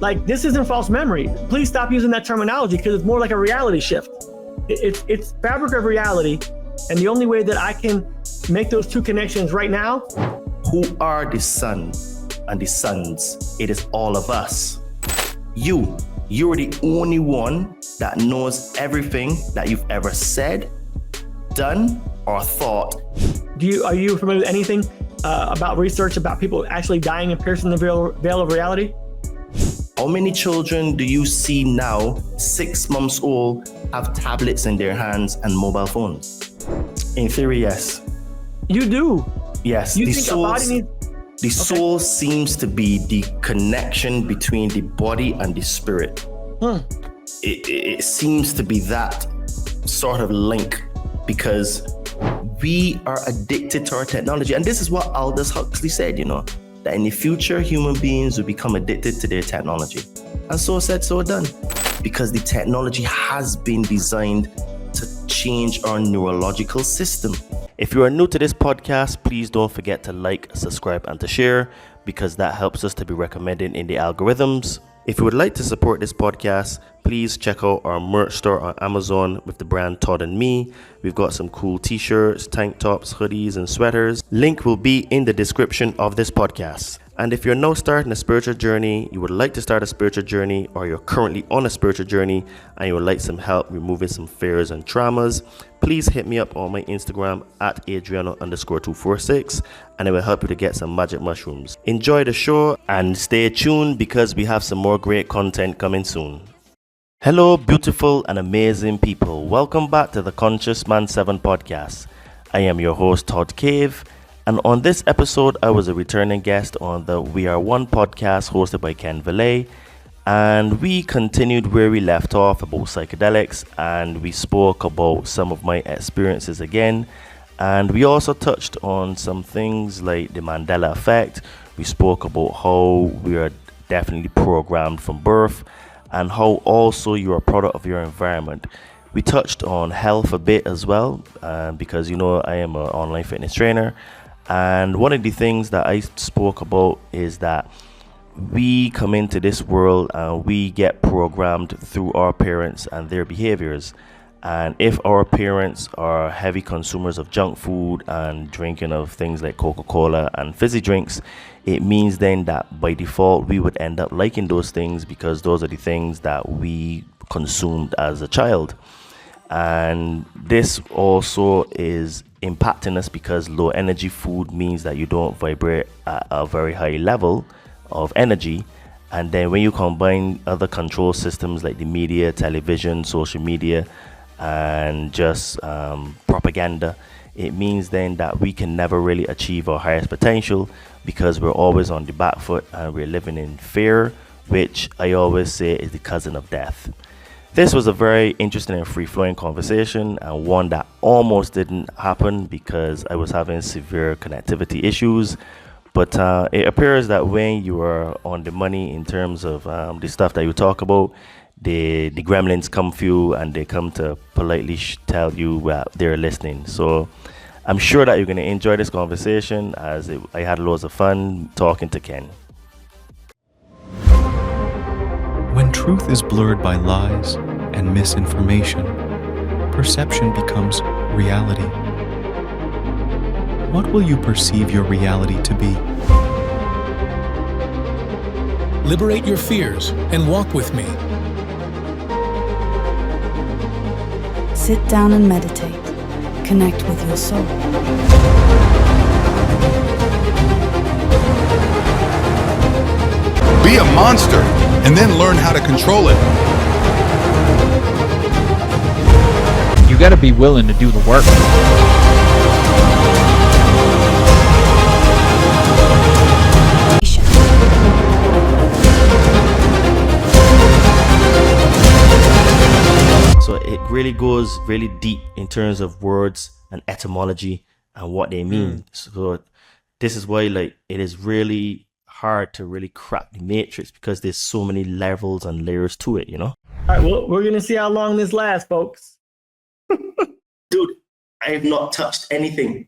Like, this isn't false memory. Please stop using that terminology because it's more like a reality shift. It's fabric of reality. And the only way that I can make those two connections right now. Who are the son and the sons? It is all of us. You're the only one that knows everything that you've ever said, done, or thought. Are you familiar with anything about research about people actually dying and piercing the veil of reality? How many children do you see now, 6 months old, have tablets in their hands and mobile phones? In theory, yes. You do? Yes. You think a body needs... The soul seems to be the connection between the body and the spirit. It seems to be that sort of link because we are addicted to our technology. And this is what Aldous Huxley said, that in the future, human beings will become addicted to their technology. And so said, so done. Because the technology has been designed to change our neurological system. If you are new to this podcast, please don't forget to like, subscribe, and to share because that helps us to be recommended in the algorithms. If you would like to support this podcast, please check out our merch store on Amazon with the brand Todd and Me. We've got some cool t-shirts, tank tops, hoodies, and sweaters. Link will be in the description of this podcast. And if you're now starting a spiritual journey, you would like to start a spiritual journey, or you're currently on a spiritual journey and you would like some help removing some fears and traumas, please hit me up on my Instagram at Adriano_246 and it will help you to get some magic mushrooms. Enjoy the show and stay tuned because we have some more great content coming soon. Hello, beautiful and amazing people. Welcome back to the Conscious Man 7 podcast. I am your host, Todd Cave. And on this episode, I was a returning guest on the We Are One podcast hosted by Ken Villei. And we continued where we left off about psychedelics, and we spoke about some of my experiences again. And we also touched on some things like the Mandela Effect. We spoke about how we are definitely programmed from birth and how also you're a product of your environment. We touched on health a bit as well, because I am an online fitness trainer. And one of the things that I spoke about is that we come into this world and we get programmed through our parents and their behaviors. And if our parents are heavy consumers of junk food and drinking of things like Coca-Cola and fizzy drinks, it means then that by default we would end up liking those things because those are the things that we consumed as a child. And this also is impacting us because low energy food means that you don't vibrate at a very high level of energy. And then when you combine other control systems like the media, television, social media, and just propaganda, it means then that we can never really achieve our highest potential because we're always on the back foot and we're living in fear, which I always say is the cousin of death. This was a very interesting and free-flowing conversation, and one that almost didn't happen because I was having severe connectivity issues. But it appears that when you are on the money in terms of the stuff that you talk about, the gremlins come for you and they come to politely tell you that they're listening. So I'm sure that you're going to enjoy this conversation as I had loads of fun talking to Ken. When truth is blurred by lies and misinformation, perception becomes reality. What will you perceive your reality to be? Liberate your fears and walk with me. Sit down and meditate. Connect with your soul. Be a monster and then learn how to control it. You gotta be willing to do the work. So it really goes really deep in terms of words and etymology and what they mean. So this is why it is really hard to really crack the matrix because there's so many levels and layers to it, All right, well, we're going to see how long this lasts, folks. Dude, I have not touched anything.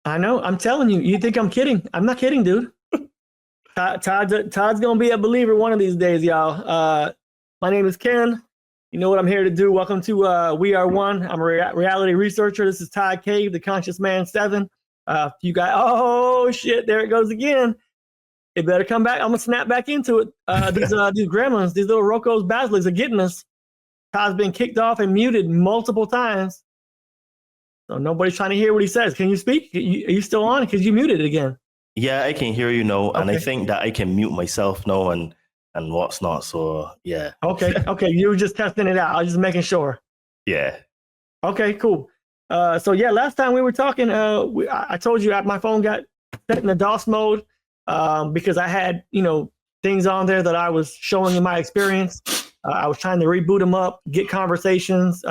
I know. I'm telling you. You think I'm kidding? I'm not kidding, dude. Todd's gonna be a believer one of these days, y'all. My name is Ken. You know what I'm here to do. Welcome to We Are One. I'm a reality researcher. This is Todd Cave, the Conscious Man 7. You guys, oh shit, there it goes again. It better come back. I'm gonna snap back into it. These gremlins, these little Rocco's Basilisks are getting us. Todd's been kicked off and muted multiple times. So nobody's trying to hear what he says. Can you speak? Are you still on? Because you muted it again. Yeah, I can hear you now, and Okay. I think that I can mute myself now and what's not. So yeah. Okay. You were just testing it out. I was just making sure. Yeah. Okay, cool. So yeah, last time we were talking, I told you my phone got set in the DOS mode because I had, things on there that I was showing in my experience. I was trying to reboot them up, get conversations,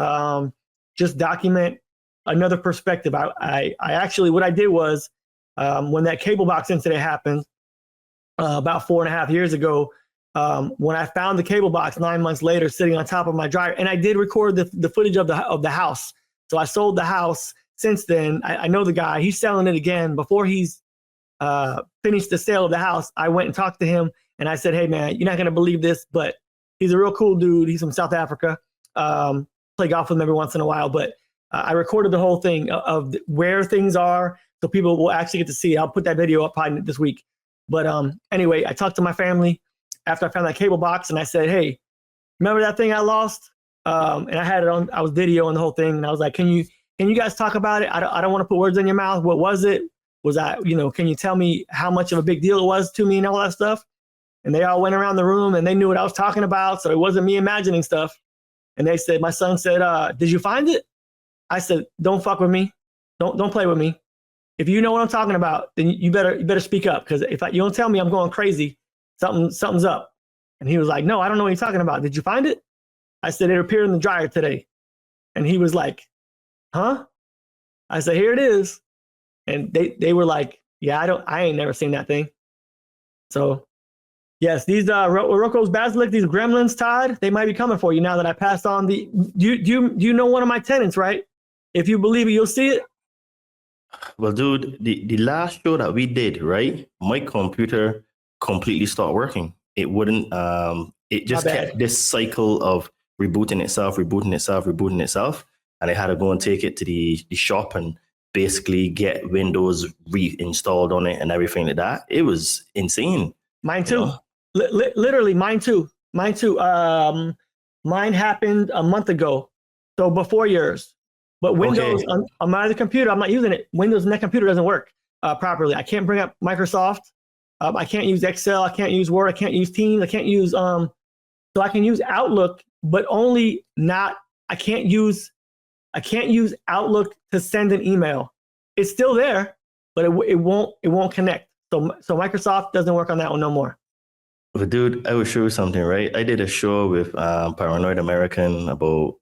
just document another perspective. I actually, what I did was, when that cable box incident happened about 4.5 years ago, when I found the cable box 9 months later sitting on top of my dryer, and I did record the footage of the house. So I sold the house since then. I know the guy. He's selling it again. Before he's finished the sale of the house, I went and talked to him, and I said, hey, man, you're not going to believe this, but he's a real cool dude. He's from South Africa. Play golf with him every once in a while. But I recorded the whole thing of where things are, so people will actually get to see it. I'll put that video up probably this week. But anyway, I talked to my family after I found that cable box, and I said, hey, remember that thing I lost? And I had it on, I was videoing the whole thing, and I was like, can you guys talk about it? I don't want to put words in your mouth. What was it? Can you tell me how much of a big deal it was to me and all that stuff? And they all went around the room, and they knew what I was talking about, so it wasn't me imagining stuff. And they said, my son said, did you find it? I said, don't fuck with me. Don't play with me. If you know what I'm talking about, then you better speak up, because if you don't tell me I'm going crazy, something's up. And he was like, no, I don't know what you're talking about. Did you find it? I said, it appeared in the dryer today. And he was like, huh? I said, here it is. And they were like, yeah, I ain't never seen that thing. So yes, these Rocco's Basilisk, these gremlins, Todd, they might be coming for you now that I passed on the. Do you know one of my tenants, right? If you believe it, you'll see it. Well, dude, the last show that we did, right? My computer completely stopped working. It wouldn't. It just kept this cycle of rebooting itself, and I had to go and take it to the shop and basically get Windows reinstalled on it and everything like that. It was insane. Mine too. Literally, mine too. Mine happened a month ago, so before yours. But Windows on my other computer, I'm not using it. Windows on that computer doesn't work properly. I can't bring up Microsoft. I can't use Excel. I can't use Word. I can't use Teams. I can't use so I can use Outlook, but only not. I can't use Outlook to send an email. It's still there, but it won't connect. So Microsoft doesn't work on that one no more. But dude, I will show you something, right? I did a show with Paranoid American about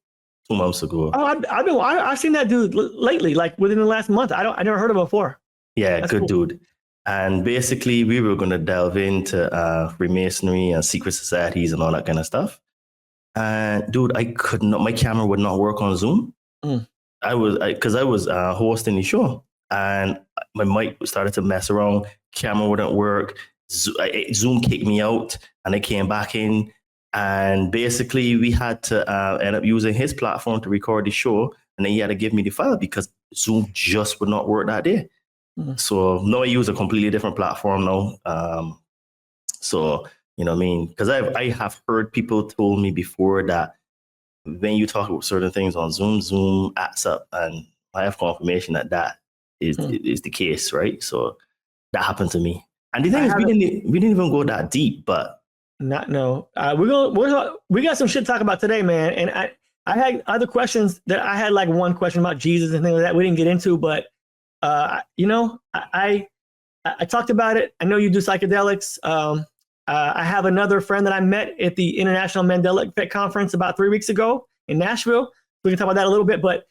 2 months ago. Oh, I've seen that dude lately, like within the last month. I never heard of him before. Yeah, that's good cool. Dude. And basically, we were going to delve into Freemasonry and secret societies and all that kind of stuff. And dude, I could not. My camera would not work on Zoom. I was hosting the show, and my mic started to mess around. Camera wouldn't work. Zoom kicked me out, and I came back in. And basically, we had to end up using his platform to record the show, and then he had to give me the file because Zoom just would not work that day. So now I use a completely different platform now. So you know what I mean? Because I have heard people told me before that when you talk about certain things on Zoom acts up, and I have confirmation that is the case, right? So that happened to me. And the thing is, we didn't even go that deep, but. We got some shit to talk about today, man. And I had other questions that I had, like one question about Jesus and things like that we didn't get into, but I talked about it. I know you do psychedelics. I have another friend that I met at the International Mandela Effect conference about 3 weeks ago in Nashville. We can talk about that a little bit, but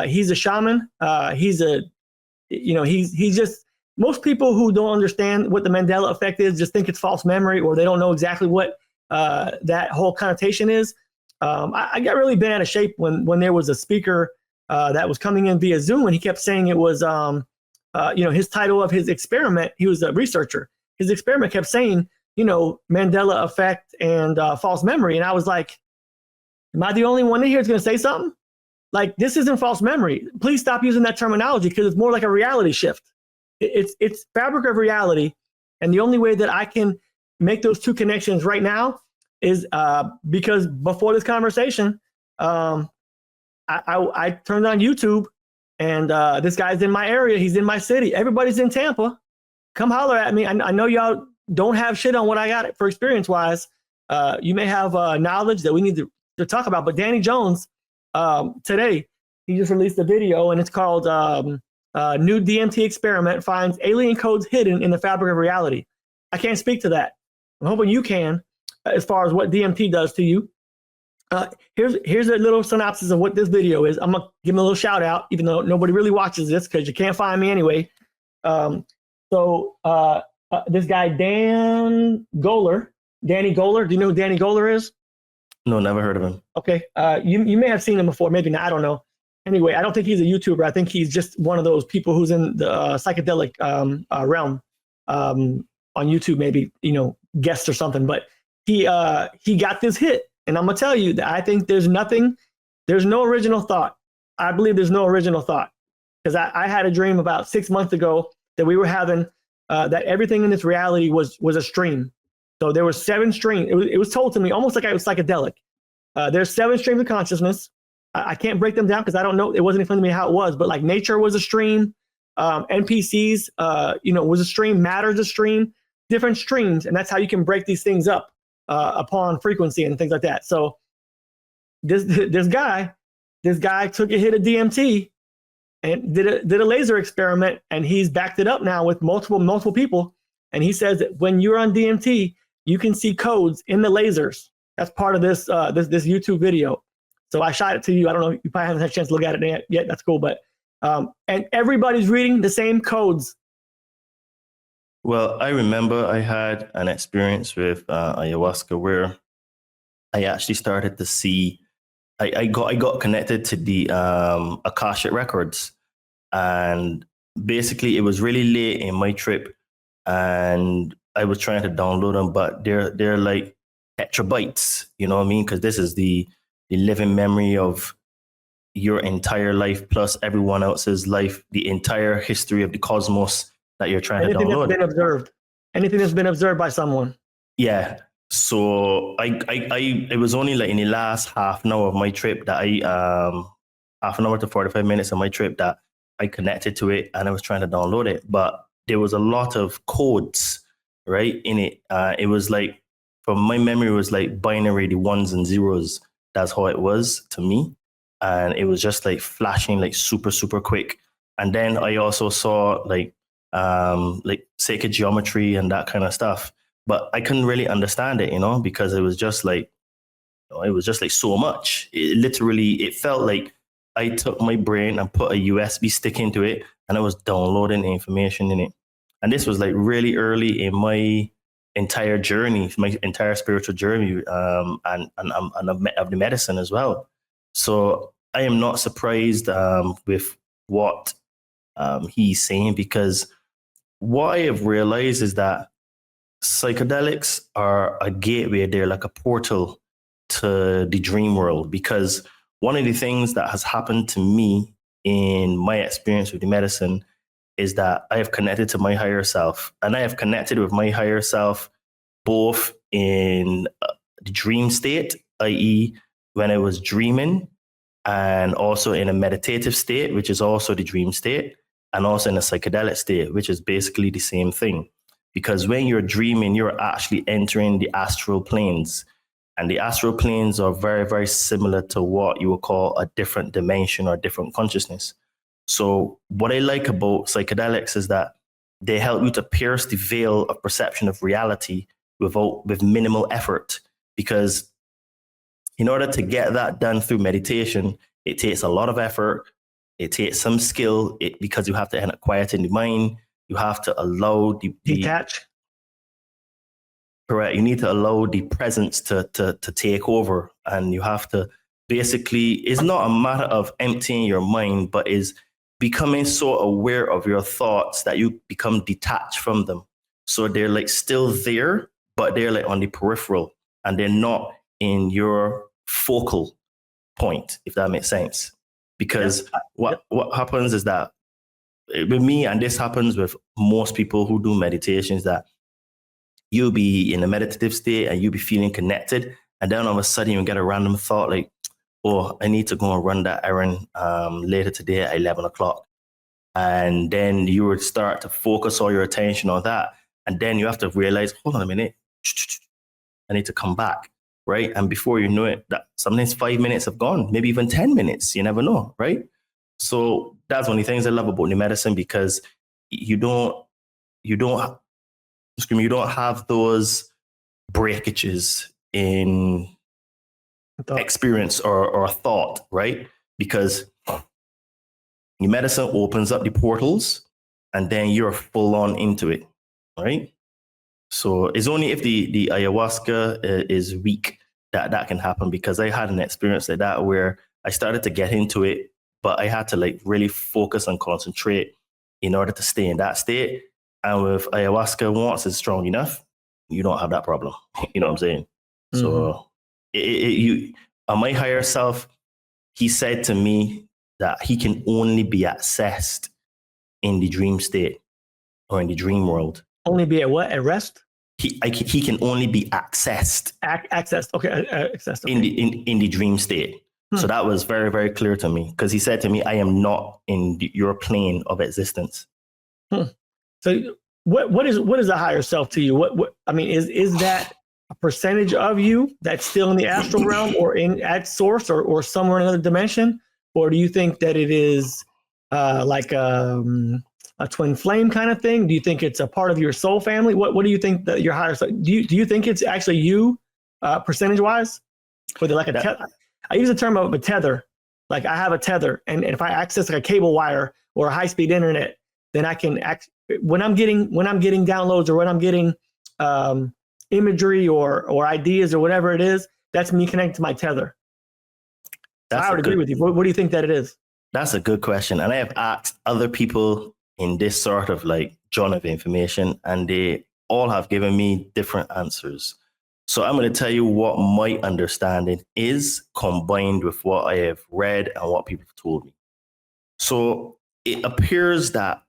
he's a shaman. He's just. Most people who don't understand what the Mandela Effect is just think it's false memory, or they don't know exactly what that whole connotation is. I got really bent out of shape when there was a speaker that was coming in via Zoom, and he kept saying it was, his title of his experiment. He was a researcher, his experiment kept saying, Mandela Effect and false memory. And I was like, am I the only one in here that's going to say something? Like, this isn't false memory. Please stop using that terminology, because it's more like a reality shift. It's fabric of reality. And the only way that I can make those two connections right now is because before this conversation, I turned on YouTube, and this guy's in my area. He's in my city. Everybody's in Tampa. Come holler at me. I know y'all don't have shit on what I got for experience-wise. You may have knowledge that we need to talk about. But Danny Jones, today, he just released a video, and it's called New DMT Experiment Finds Alien Codes Hidden in the Fabric of Reality. I can't speak to that. I'm hoping you can, as far as what DMT does to you. Here's a little synopsis of what this video is. I'm going to give him a little shout out, even though nobody really watches this because you can't find me anyway. This guy, Danny Goller. Do you know who Danny Goller is? No, never heard of him. Okay. You may have seen him before, maybe not. I don't know. Anyway, I don't think he's a YouTuber. I think he's just one of those people who's in the psychedelic realm on YouTube, maybe, guest or something. But he got this hit. And I'm going to tell you that I think there's no original thought. I believe there's no original thought. Because I had a dream about 6 months ago that we were having, that everything in this reality was a stream. So there were 7 streams. It was told to me almost like I was psychedelic. There's 7 streams of consciousness. I can't break them down because I don't know. It wasn't explained to me how it was. But like nature was a stream. NPCs, was a stream. Matter's a stream. Different streams. And that's how you can break these things up upon frequency and things like that. So this guy took a hit of DMT and did a laser experiment, and he's backed it up now with multiple people. And he says that when you're on DMT, you can see codes in the lasers. That's part of this YouTube video. So I shot it to you. I don't know. You probably haven't had a chance to look at it yet. That's cool. But and everybody's reading the same codes. Well, I remember I had an experience with ayahuasca where I actually started to see. I got connected to the Akashic records, and basically it was really late in my trip, and I was trying to download them, but they're like petabytes, you know what I mean? Because this is the living memory of your entire life plus everyone else's life, the entire history of the cosmos that you're trying to download. Anything that's been observed by someone. Yeah. So it was only like in the last half an hour of my trip that half an hour to 45 minutes of my trip that I connected to it, and I was trying to download it, but there was a lot of codes, right, in it. It was like, from my memory, it was like binary, the ones and zeros. That's how it was to me. And it was just like flashing like super, super quick. And then I also saw like sacred geometry and that kind of stuff. But I couldn't really understand it, because it was just like, so much. It felt like I took my brain and put a USB stick into it, and I was downloading information in it. And this was like really early in my entire journey, my entire spiritual journey, and of the medicine as well. So I am not surprised with what he's saying, because what I have realized is that psychedelics are a gateway. They're like a portal to the dream world, because one of the things that has happened to me in my experience with the medicine is that I have connected to my higher self, and I have connected with my higher self both in the dream state, i.e. when I was dreaming, and also in a meditative state, which is also the dream state, and also in a psychedelic state, which is basically the same thing. Because when you're dreaming, you're actually entering the astral planes. And the astral planes are very, very similar to what you would call a different dimension or different consciousness. So what I like about psychedelics is that they help you to pierce the veil of perception of reality with minimal effort. Because in order to get that done through meditation, it takes a lot of effort. It takes some skill because you have to end up quieting the mind. You have to allow detach. Correct. You need to allow the presence to take over, and you have to basically, it's not a matter of emptying your mind, but is becoming so aware of your thoughts that you become detached from them. So they're like still there, but they're like on the peripheral and they're not in your focal point, if that makes sense. Because what happens is that with me, and this happens with most people who do meditations, that you'll be in a meditative state and you'll be feeling connected. And then all of a sudden you get a random thought like, oh, I need to go and run that errand later today at 11 o'clock. And then you would start to focus all your attention on that. And then you have to realize, hold on a minute, I need to come back, right? And before you know it, that sometimes 5 minutes have gone, maybe even 10 minutes, you never know, right? So that's one of the things I love about new medicine, because you don't have those breakages in experience or thought, right? Because new medicine opens up the portals and then you're full on into it, right? So it's only if the ayahuasca is weak that can happen, because I had an experience like that where I started to get into it, but I had to like really focus and concentrate in order to stay in that state. And with ayahuasca, once it's strong enough, you don't have that problem. You know what I'm saying? Mm-hmm. So my higher self, he said to me that he can only be accessed in the dream state or in the dream world. Only be at what? At rest? He can only be accessed. Accessed. Okay. Accessed. Okay. In the dream state. So that was very, very clear to me, because he said to me, I am not in your plane of existence. So what is a higher self to you? What I mean, is that a percentage of you that's still in the astral realm or at source or somewhere in another dimension? Or do you think that it is like a twin flame kind of thing? Do you think it's a part of your soul family? What do you think that your higher self? Do you think it's actually you, percentage wise? Or like I use the term of a tether. Like I have a tether, and if I access like a cable wire or a high speed internet, then I can when I'm getting downloads or when I'm getting imagery or ideas or whatever it is, that's me connecting to my tether. I would agree with you. What do you think that it is? That's a good question. And I have asked other people in this sort of like genre of information, and they all have given me different answers. So I'm going to tell you what my understanding is, combined with what I have read and what people have told me. So it appears that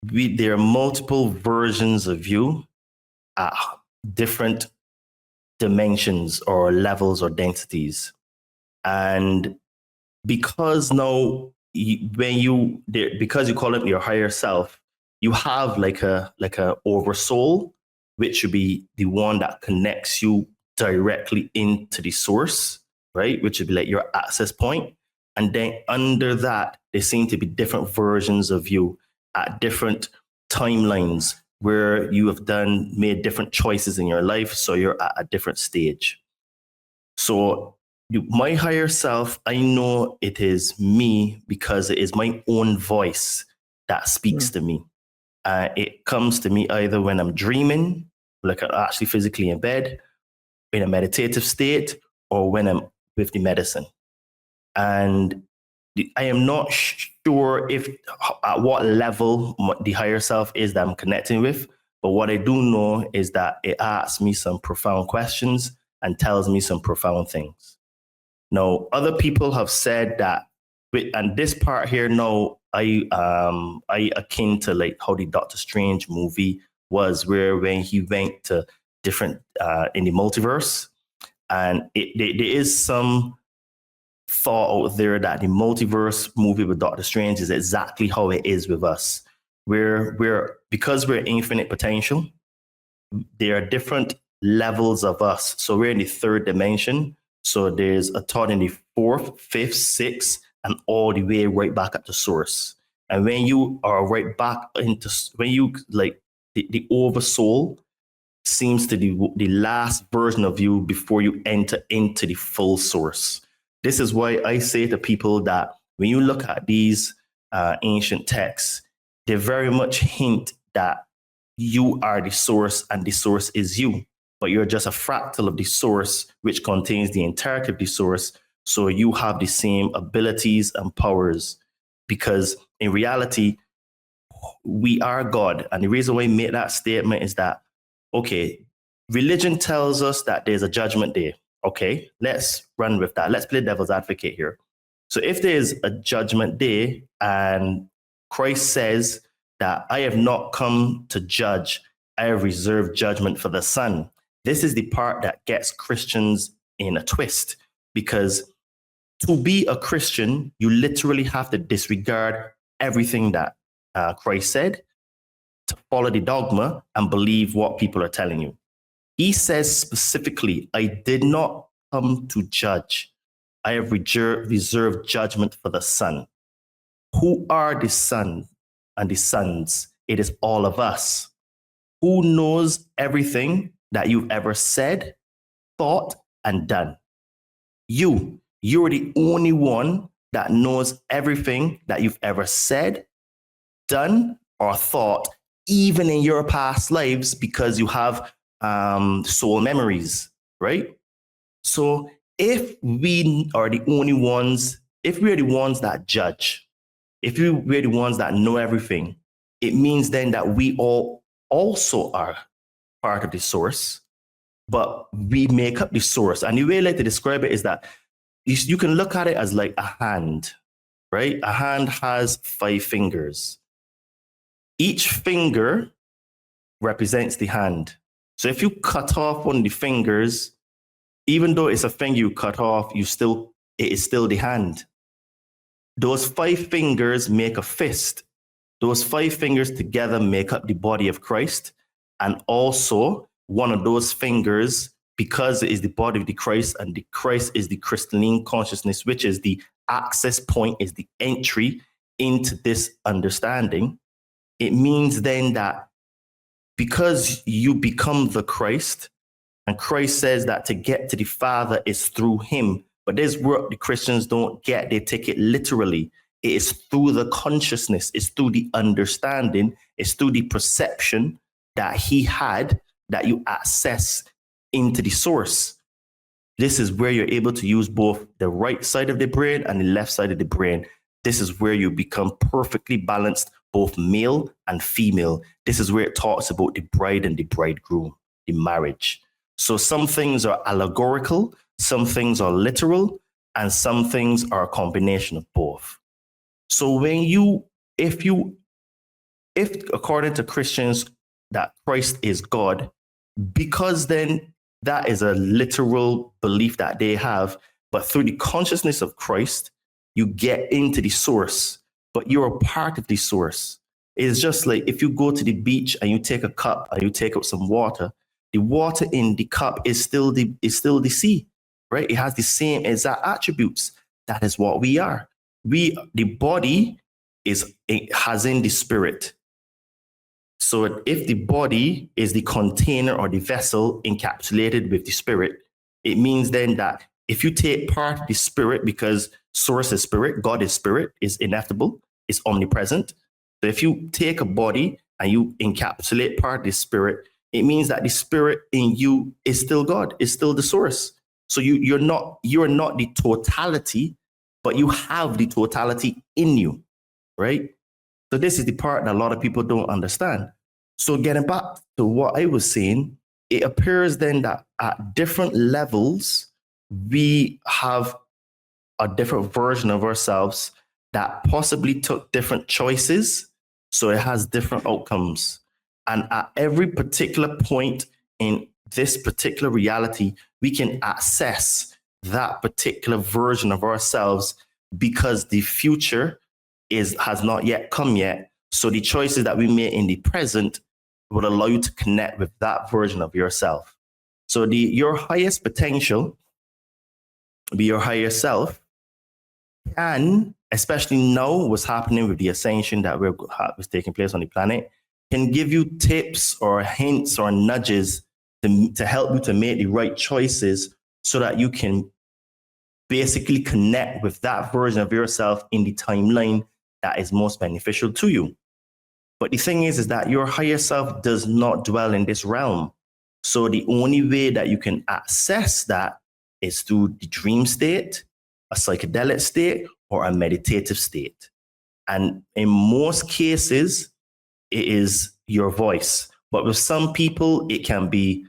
there are multiple versions of you at different dimensions or levels or densities. And because now, because you call it your higher self, you have like a oversoul, which should be the one that connects you directly into the source, right? Which would be like your access point. And then under that, there seem to be different versions of you at different timelines where you have made different choices in your life. So you're at a different stage. So my higher self, I know it is me because it is my own voice that speaks to me. It comes to me either when I'm dreaming, like I'm actually physically in bed, in a meditative state, or when I'm with the medicine. And I am not sure at what level the higher self is that I'm connecting with, but what I do know is that it asks me some profound questions and tells me some profound things. Now, other people have said that, and this part here, now I akin to like how the Doctor Strange movie was, where when he went to different in the multiverse, and there is some thought out there that the multiverse movie with Doctor Strange is exactly how it is with us. Because we're infinite potential, there are different levels of us. So we're in the third dimension. So there's a thought in the fourth, fifth, sixth, and all the way right back at the source. And when you are right back when you like the oversoul seems to the last version of you before you enter into the full source. This is why I say to people that when you look at these ancient texts, they very much hint that you are the source and the source is you, but you're just a fractal of the source, which contains the entirety of the source. So you have the same abilities and powers, because in reality, we are God. And the reason why I make that statement is that, okay, religion tells us that there's a judgment day. Okay, let's run with that. Let's play devil's advocate here. So if there's a judgment day and Christ says that I have not come to judge, I have reserved judgment for the Son. This is the part that gets Christians in a twist, because to be a Christian, you literally have to disregard everything that Christ said, to follow the dogma and believe what people are telling you. He says specifically, I did not come to judge. I have reserved judgment for the Son. Who are the Son and the sons? It is all of us. Who knows everything that you've ever said, thought, and done? You. You're the only one that knows everything that you've ever said, done, or thought, even in your past lives, because you have soul memories, right? So if we are the only ones, if we are the ones that judge, if we're the ones that know everything, it means then that we all also are part of the source, but we make up the source. And the way I like to describe it is that you can look at it as like a hand, right? A hand has 5 fingers. Each finger represents the hand. So if you cut off one of the fingers, even though it's a finger you cut off, it is still the hand. Those 5 fingers make a fist. Those 5 fingers together make up the body of Christ. And also one of those fingers, because it is the body of the Christ, and the Christ is the crystalline consciousness, which is the access point, is the entry into this understanding. It means then that because you become the Christ, and Christ says that to get to the Father is through him. But there's work the Christians don't get. They take it literally. It is through the consciousness. It's through the understanding. It's through the perception that he had that you access into the source. This is where you're able to use both the right side of the brain and the left side of the brain. This is where you become perfectly balanced, both male and female. This is where it talks about the bride and the bridegroom, the marriage. So some things are allegorical, some things are literal, and some things are a combination of both. So if according to Christians that Christ is God, because then that is a literal belief that they have, but through the consciousness of Christ, you get into the source, but you're a part of the source. It's just like if you go to the beach and you take a cup and you take out some water, the water in the cup is still the sea, right? It has the same exact attributes. That is what we are. The body has in the spirit. So if the body is the container or the vessel encapsulated with the spirit, it means then that if you take part of the spirit, because source is spirit, God is spirit, is ineffable, is omnipresent. So if you take a body and you encapsulate part of the spirit, it means that the spirit in you is still God, is still the source. So you're not the totality, but you have the totality in you, right? So this is the part that a lot of people don't understand. So getting back to what I was saying, it appears then that at different levels, we have a different version of ourselves that possibly took different choices. So it has different outcomes. And at every particular point in this particular reality, we can access that particular version of ourselves because the future has not yet come yet. So the choices that we make in the present would allow you to connect with that version of yourself. So your highest potential, be your higher self, can, especially now what's happening with the ascension that was taking place on the planet, can give you tips or hints or nudges to help you to make the right choices so that you can basically connect with that version of yourself in the timeline that is most beneficial to you. But the thing is that your higher self does not dwell in this realm. So the only way that you can access that is through the dream state, a psychedelic state, or a meditative state. And in most cases, it is your voice. But with some people, it can be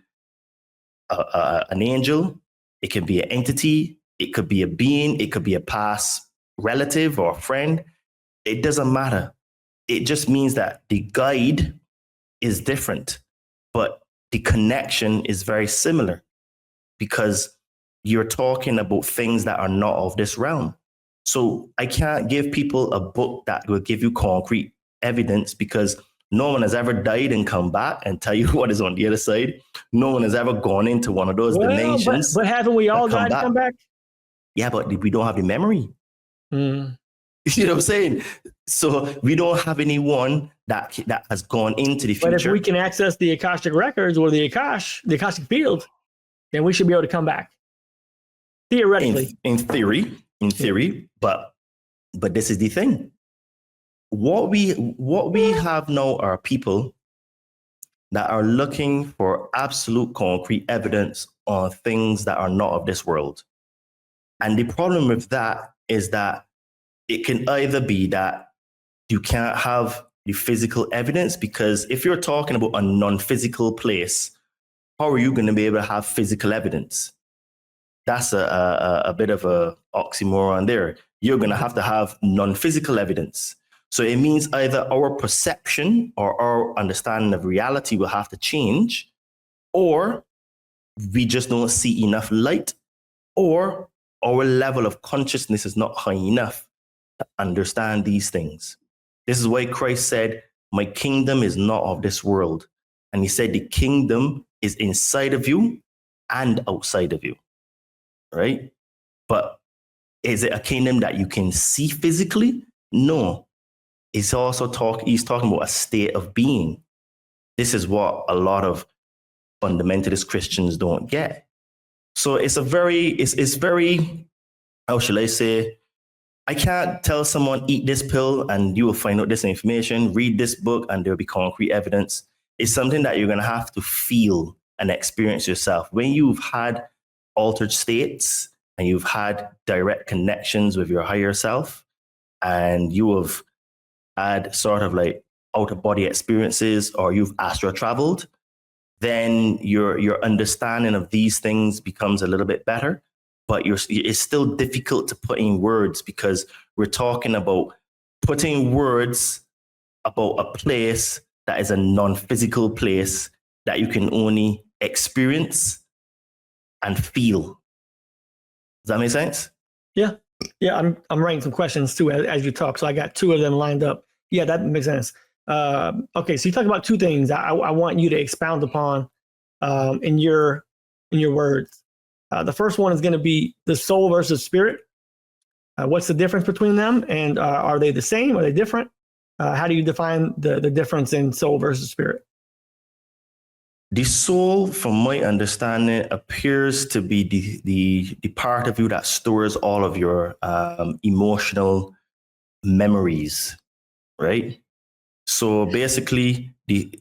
an angel, it can be an entity, it could be a being, it could be a past relative or a friend. It doesn't matter. It just means that the guide is different, but the connection is very similar because you're talking about things that are not of this realm. So I can't give people a book that will give you concrete evidence because no one has ever died and come back and tell you what is on the other side. No one has ever gone into one of those dimensions. But haven't we all died and come back? Yeah, but we don't have the memory. Mm. You know what I'm saying? So we don't have anyone that has gone into the future. But if we can access the Akashic records or the Akashic field, then we should be able to come back. Theoretically. In theory, but this is the thing. What we have now are people that are looking for absolute concrete evidence on things that are not of this world. And the problem with that is that it can either be that you can't have the physical evidence, because if you're talking about a non-physical place, how are you going to be able to have physical evidence? That's a bit of a oxymoron there. You're going to have non-physical evidence. So it means either our perception or our understanding of reality will have to change, or we just don't see enough light, or our level of consciousness is not high enough to understand these things. This is why Christ said, my kingdom is not of this world. And he said the kingdom is inside of you and outside of you, right? But is it a kingdom that you can see physically? No. He's talking about a state of being. This is what a lot of fundamentalist Christians don't get. So it's very, how shall I say, I can't tell someone eat this pill and you will find out this information, read this book and there'll be concrete evidence. It's something that you're going to have to feel and experience yourself. When you've had altered states and you've had direct connections with your higher self and you have had sort of like out-of-body experiences or you've astral traveled, then your understanding of these things becomes a little bit better. But it's still difficult to put in words because we're talking about putting words about a place that is a non-physical place that you can only experience and feel. Does that make sense? Yeah. I'm writing some questions too as you talk. So I got two of them lined up. Yeah, that makes sense. Okay, so you talk about two things I want you to expound upon in your words. The first one is going to be the soul versus spirit. What's the difference between them? And are they the same? Are they different? How do you define the difference in soul versus spirit? The soul, from my understanding, appears to be the part of you that stores all of your emotional memories, right? So basically, the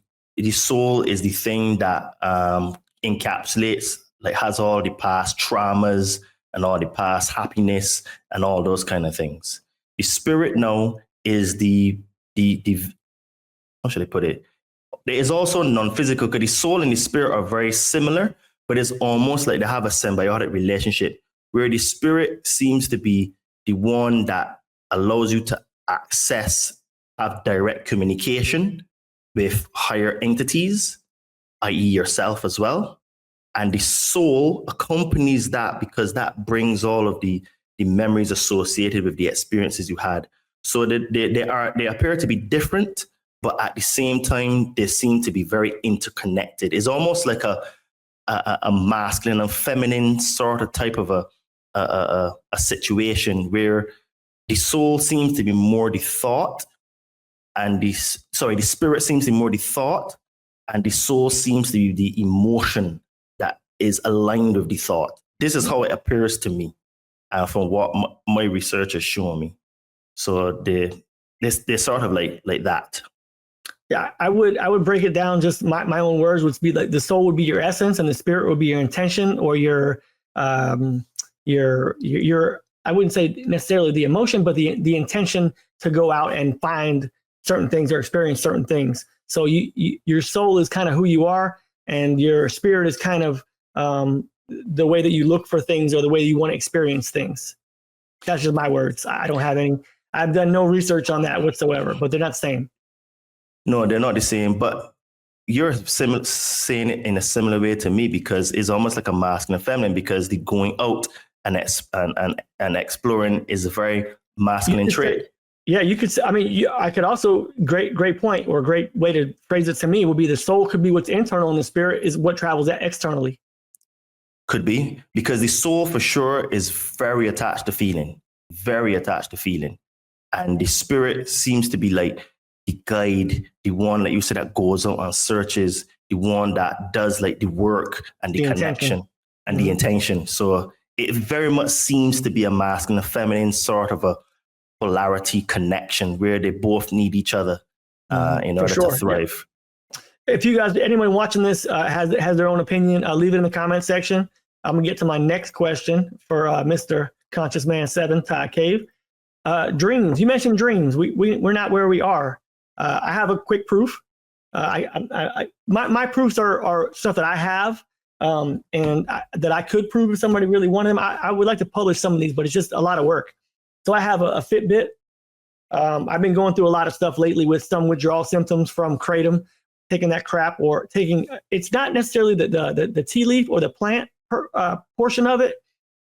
soul is the thing that encapsulates, like has all the past traumas and all the past happiness and all those kind of things. The spirit now is the how should I put it? There is also non-physical, because the soul and the spirit are very similar, but it's almost like they have a symbiotic relationship where the spirit seems to be the one that allows you to have direct communication with higher entities, i.e. yourself as well. And the soul accompanies that because that brings all of the memories associated with the experiences you had. So they appear to be different, but at the same time, they seem to be very interconnected. It's almost like a masculine and feminine sort of type of a situation where the soul seems to be more the thought, and the spirit seems to be more the thought, and the soul seems to be the emotion that is aligned with the thought. This is how it appears to me, from what my research has shown me. So they're sort of like that. Yeah, I would break it down. Just my own words would be like the soul would be your essence, and the spirit would be your intention or your I wouldn't say necessarily the emotion, but the intention to go out and find certain things or experience certain things. So your soul is kind of who you are, and your spirit is kind of the way that you look for things or the way you want to experience things. That's just my words. I've done no research on that whatsoever, but they're not the same. No, they're not the same, but you're saying it in a similar way to me, because it's almost like a masculine and feminine, because the going out and exploring is a very masculine trait. Yeah, you could. I mean, I could also great point, or a great way to phrase it to me would be the soul could be what's internal, and the spirit is what travels externally. Could be, because the soul for sure is very attached to feeling, and the spirit seems to be like the guide, the one like you said that goes out and searches, the one that does like the work and the connection and the intention. So it very much seems to be a masculine and feminine sort of a polarity connection where they both need each other in order to thrive. Yeah. If you guys, anyone watching this has their own opinion, leave it in the comment section. I'm gonna get to my next question for Mr. Conscious Man 7, Todd Cave. Dreams. You mentioned dreams. We're not where we are. I have a quick proof. My proofs are stuff that I have, that I could prove if somebody really wanted them. I would like to publish some of these, but it's just a lot of work. So I have a Fitbit. I've been going through a lot of stuff lately with some withdrawal symptoms from kratom, taking that crap, or taking. It's not necessarily the tea leaf or the plant portion of it,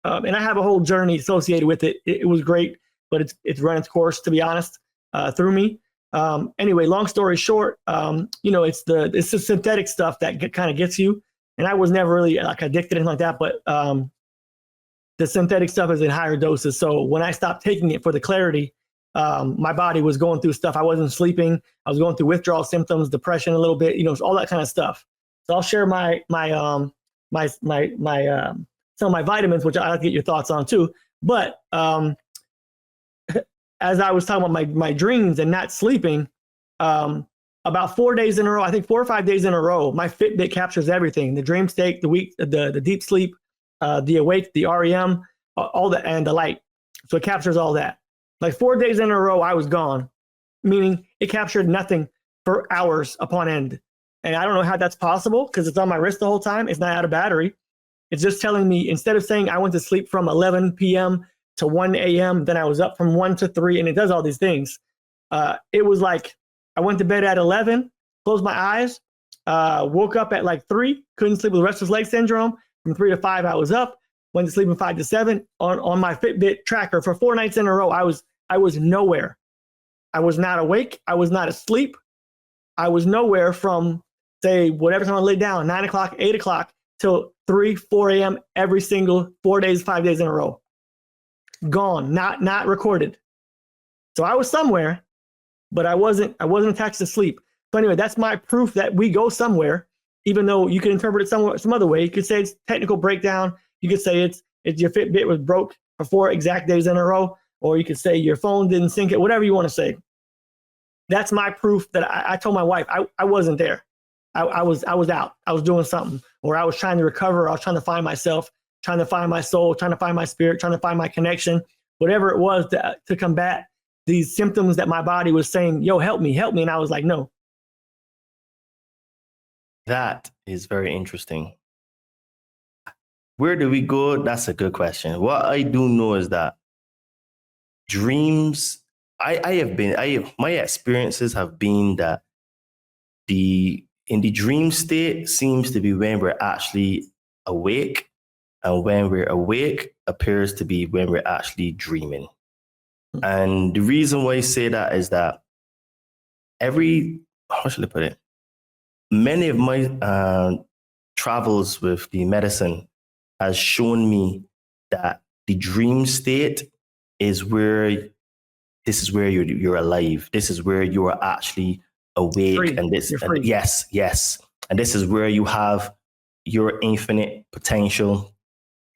and I have a whole journey associated with it. It was great, but it's run its course, to be honest, through me. Anyway, long story short, it's the synthetic stuff that kind of gets you. And I was never really like addicted and like that, but the synthetic stuff is in higher doses. So when I stopped taking it for the clarity, my body was going through stuff. I wasn't sleeping. I was going through withdrawal symptoms, depression a little bit, all that kind of stuff. So I'll share my some of my vitamins, which I'd like to get your thoughts on too. But as I was talking about my dreams and not sleeping, about 4 days in a row, I think 4 or 5 days in a row, my Fitbit captures everything: the dream state, the deep sleep, the awake, the REM, all that, and the light. So it captures all that. Like 4 days in a row, I was gone, meaning it captured nothing for hours upon end. And I don't know how that's possible, because it's on my wrist the whole time. It's not out of battery. It's just telling me, instead of saying I went to sleep from 11 p.m. to 1 a.m., then I was up from 1 to 3, and it does all these things. It was like I went to bed at 11, closed my eyes, woke up at like 3, couldn't sleep with restless leg syndrome. From 3 to 5, I was up, went to sleep from 5 to 7 on my Fitbit tracker for 4 nights in a row. I was nowhere. I was not awake. I was not asleep. I was nowhere from, say, whatever time I lay down, 9 o'clock, 8 o'clock, till 3, 4 a.m. every single 4 days, 5 days in a row. Gone, not recorded. So I was somewhere, but I wasn't attached to sleep. So anyway, that's my proof that we go somewhere, even though you can interpret it some other way. You could say it's technical breakdown. You could say it's your Fitbit was broke for 4 exact days in a row, or you could say your phone didn't sync it, whatever you want to say. That's my proof that I told my wife I wasn't there. I was out. I was doing something, or I was trying to recover. I was trying to find myself, trying to find my soul, trying to find my spirit, trying to find my connection, whatever it was to combat these symptoms that my body was saying, yo, help me. And I was like, no. That is very interesting. Where do we go? That's a good question. What I do know is that dreams, my experiences have been that in the dream state seems to be when we're actually awake, and when we're awake appears to be when we're actually dreaming. And the reason why I say that is that how should I put it? Many of my travels with the medicine has shown me that the dream state is where you're alive. This is where you are actually awake, free. And yes, and this is where you have your infinite potential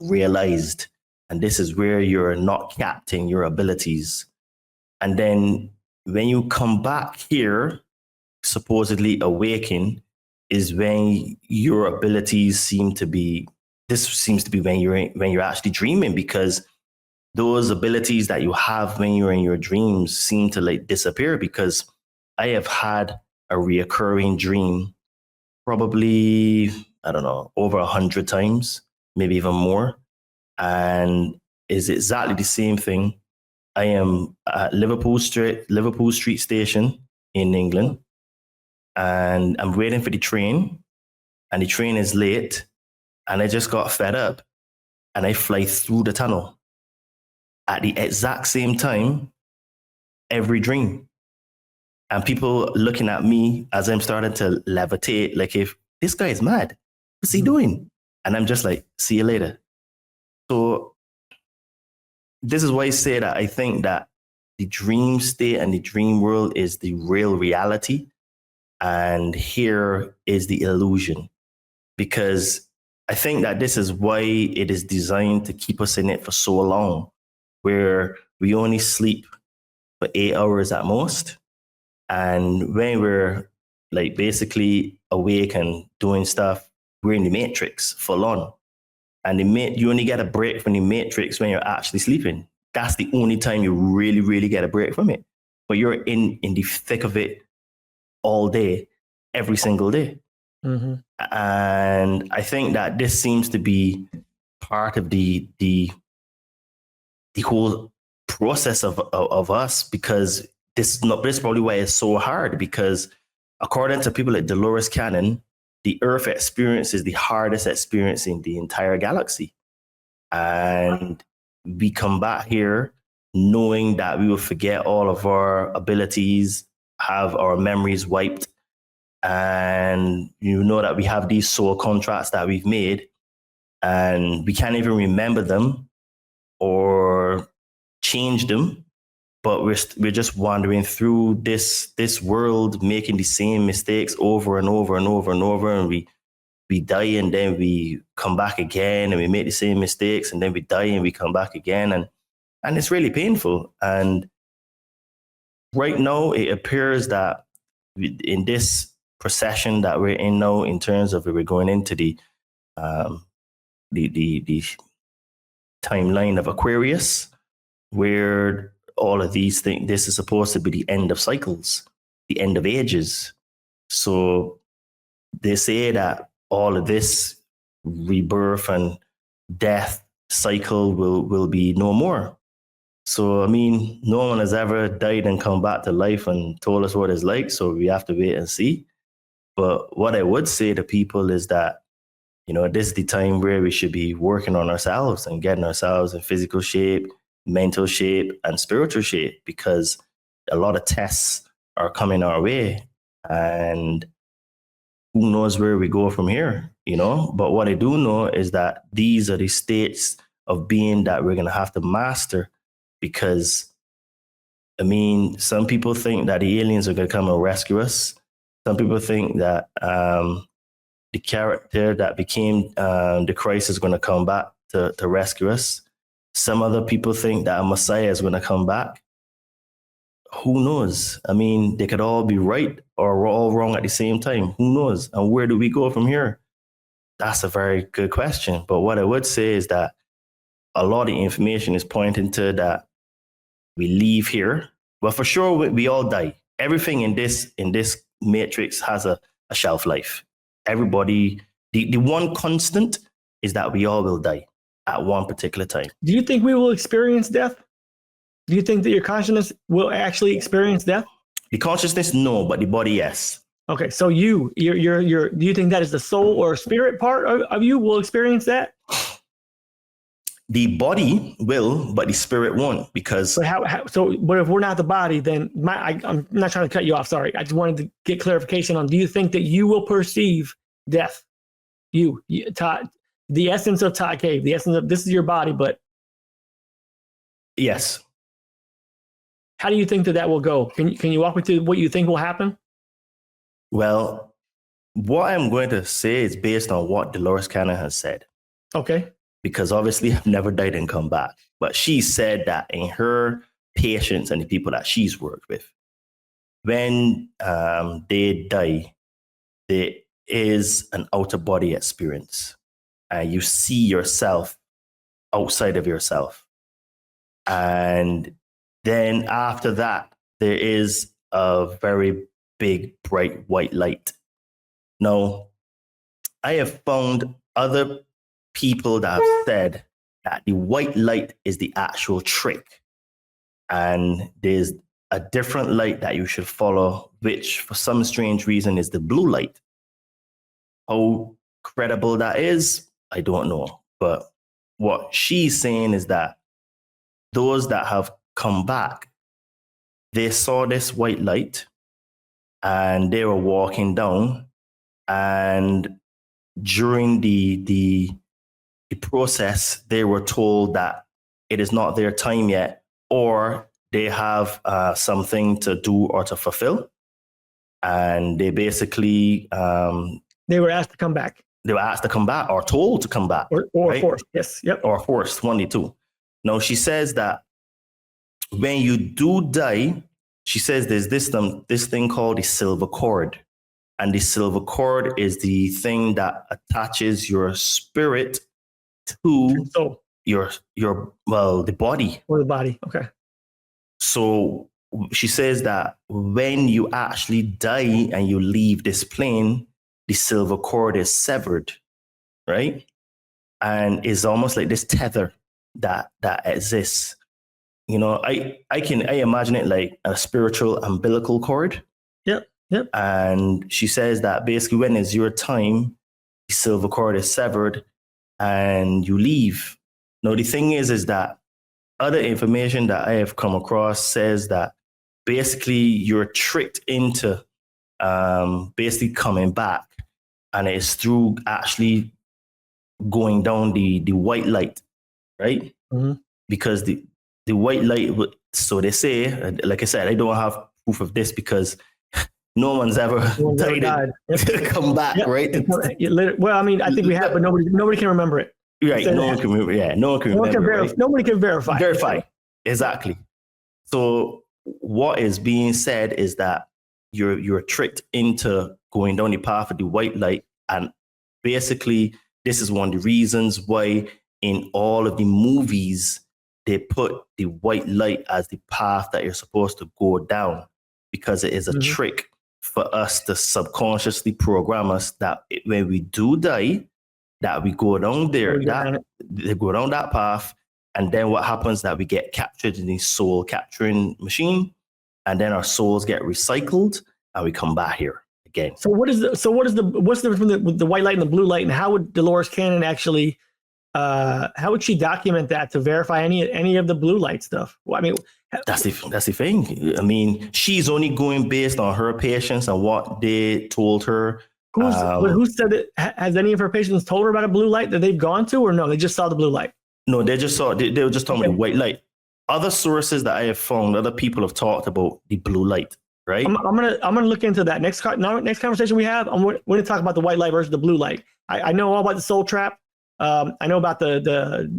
realized, and this is where you're not capturing your abilities. And then when you come back here, supposedly awaken, is when your abilities seems to be when you're actually dreaming, because those abilities that you have when you're in your dreams seem to like disappear, because I have had a reoccurring dream probably, I don't know, over 100 times, maybe even more. And is exactly the same thing. I am at Liverpool Street Station in England, and I'm waiting for the train, and the train is late, and I just got fed up, and I fly through the tunnel at the exact same time every dream. And people looking at me as I'm starting to levitate, like, if this guy is mad, what's he doing? And I'm just like, see you later. So this is why I say that I think that the dream state and the dream world is the real reality. And here is the illusion. Because I think that this is why it is designed to keep us in it for so long, where we only sleep for 8 hours at most. And when we're like basically awake and doing stuff, we're in the matrix full on. And you only get a break from the matrix when you're actually sleeping. That's the only time you really, really get a break from it. But you're in the thick of it all day, every single day. Mm-hmm. And I think that this seems to be part of the whole process of us, because this is probably why it's so hard, because according to people like Dolores Cannon, the Earth experience is the hardest experience in the entire galaxy. And we come back here knowing that we will forget all of our abilities, have our memories wiped, and you know that we have these soul contracts that we've made, and we can't even remember them or change them, but we're just wandering through this world, making the same mistakes over and over and over and over, and we die, and then we come back again, and we make the same mistakes, and then we die and we come back again, and it's really painful. And right now it appears that in this procession that we're in now, in terms of we're going into the timeline of Aquarius, where all of these things, this is supposed to be the end of cycles, the end of ages. So they say that all of this rebirth and death cycle will be no more. So, I mean, no one has ever died and come back to life and told us what it's like, so we have to wait and see. But what I would say to people is that, you know, this is the time where we should be working on ourselves and getting ourselves in physical shape, mental shape, and spiritual shape, because a lot of tests are coming our way, and who knows where we go from here, you know? But what I do know is that these are the states of being that we're going to have to master, because, I mean, some people think that the aliens are going to come and rescue us. Some people think that the character that became the Christ is going to come back to rescue us. Some other people think that a Messiah is going to come back. Who knows? I mean, they could all be right or all wrong at the same time. Who knows? And where do we go from here? That's a very good question. But what I would say is that a lot of the information is pointing to that we leave here. Well, for sure, we all die. Everything in this matrix has a shelf life. Everybody, the one constant is that we all will die at one particular time. Do you think we will experience death? Do you think that your consciousness will actually experience death? The consciousness, no, but the body, yes. Okay, so do you think that is the soul or spirit part of you will experience that? The body will, but the spirit won't, because. But if we're not the body, then I'm not trying to cut you off. Sorry, I just wanted to get clarification on. Do you think that you will perceive death? Todd, the essence of Todd Cave, the essence of this is your body, but. Yes. How do you think that will go? Can you walk me through what you think will happen? Well, what I'm going to say is based on what Dolores Cannon has said. Okay. Because obviously I've never died and come back. But she said that in her patients and the people that she's worked with, when they die, there is an outer body experience. You see yourself outside of yourself. And then after that, there is a very big, bright white light. Now, I have found other people that have said that the white light is the actual trick. And there's a different light that you should follow, which for some strange reason is the blue light. How credible that is, I don't know. But what she's saying is that those that have come back, they saw this white light and they were walking down, and during the process, they were told that it is not their time yet, or they have something to do or to fulfill. And they basically... they were asked to come back. They were asked to come back or told to come back. Or right? forced, yes. Yep. Or forced, one of the two. Now, she says that when you do die, she says there's this thing called the silver cord. And the silver cord is the thing that attaches your spirit to your the body. Or the body, okay. So she says that when you actually die and you leave this plane, the silver cord is severed, right? And it's almost like this tether that exists. You know, I imagine it like a spiritual umbilical cord. Yep. And she says that basically when it's your time, the silver cord is severed and you leave. Now, the thing is that other information that I have come across says that basically you're tricked into basically coming back, and it's through actually going down the white light, right? Mm-hmm. Because the white light, so they say, like I said, I don't have proof of this because no one's ever died. Come back, yep. Right? Well, I mean, I think we have, but nobody can remember it. Right, no one can remember. Yeah, no one can remember. Right? Nobody can verify. Verify, exactly. So what is being said is that you're tricked into going down the path of the white light, and basically this is one of the reasons why in all of the movies they put the white light as the path that you're supposed to go down, because it is a trick for us to subconsciously program us that when we do die, that we go down there, they go down that path, and then what happens that we get captured in the soul capturing machine, and then our souls get recycled, and we come back here again. So what's the difference between the white light and the blue light, and how would Dolores Cannon actually, how would she document that to verify any of the blue light stuff? Well, I mean, that's the thing. I mean, she's only going based on her patients and what they told her. Who said it? Has any of her patients told her about a blue light that they've gone to, or no? They just saw the blue light. No, they just saw. They were just talking about the white light. Other sources that I have found, other people have talked about the blue light. Right. I'm gonna look into that next conversation we have. We're gonna talk about the white light versus the blue light. I know all about the soul trap. I know about the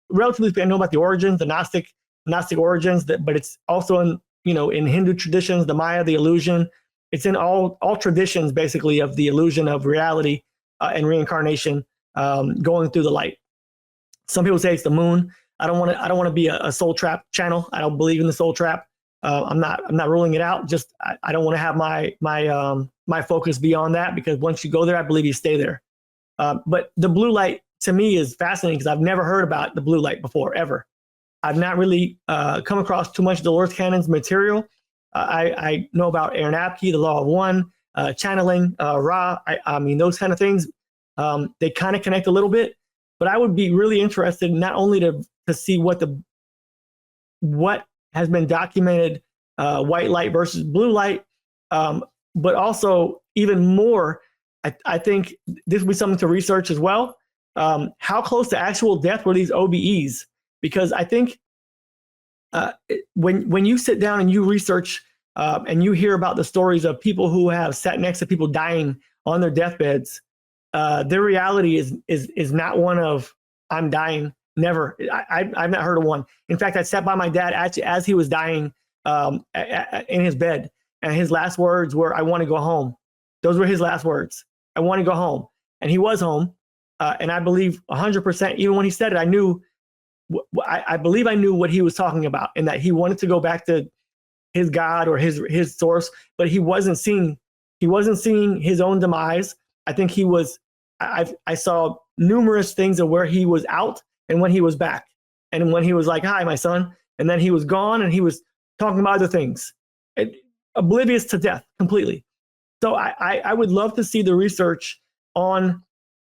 relatively speaking, I know about the origins, the Gnostic origins. But it's also in Hindu traditions, the Maya, the illusion. It's in all traditions, basically, of the illusion of reality and reincarnation going through the light. Some people say it's the moon. I don't want to be a soul trap channel. I don't believe in the soul trap. I'm not ruling it out. Just I don't want to have my focus beyond that, because once you go there, I believe you stay there. But the blue light to me is fascinating because I've never heard about the blue light before, ever. I've not really come across too much Dolores Cannon's material. I know about Aaron Apke, the Law of One, channeling, Ra. I mean, those kind of things. They kind of connect a little bit, but I would be really interested not only to see what has been documented, white light versus blue light, but also even more, I think this would be something to research as well. How close to actual death were these OBEs? Because I think when you sit down and you research and you hear about the stories of people who have sat next to people dying on their deathbeds, their reality is not one of I'm dying. Never. I've not heard of one. In fact, I sat by my dad as he was dying in his bed, and his last words were, "I want to go home." Those were his last words. I want to go home, and he was home. And I believe 100%. Even when he said it, I knew. I believe I knew what he was talking about, and that he wanted to go back to his God or his source, but he wasn't seeing his own demise. I think he was. I saw numerous things of where he was out and when he was back, and when he was like, "Hi, my son," and then he was gone and he was talking about other things, oblivious to death completely. So I would love to see the research on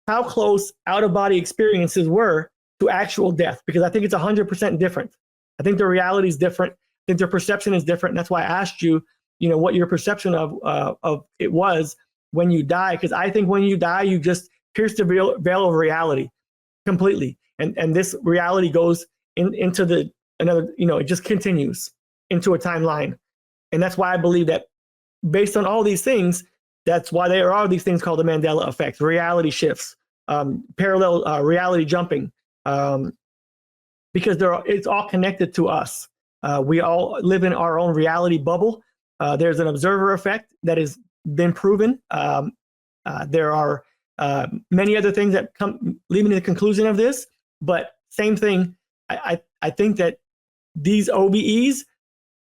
how close out-of-body experiences were to actual death, because I think it's 100% different. I think the reality is different. I think their perception is different. And that's why I asked you, what your perception of it was when you die, because I think when you die, you just pierce the veil of reality completely, and this reality goes into another. It just continues into a timeline, and that's why I believe that based on all these things, that's why there are these things called the Mandela Effect, reality shifts, parallel reality jumping, because it's all connected to us. We all live in our own reality bubble. There's an observer effect that has been proven. There are many other things that lead me to the conclusion of this, but same thing. I think that these OBEs,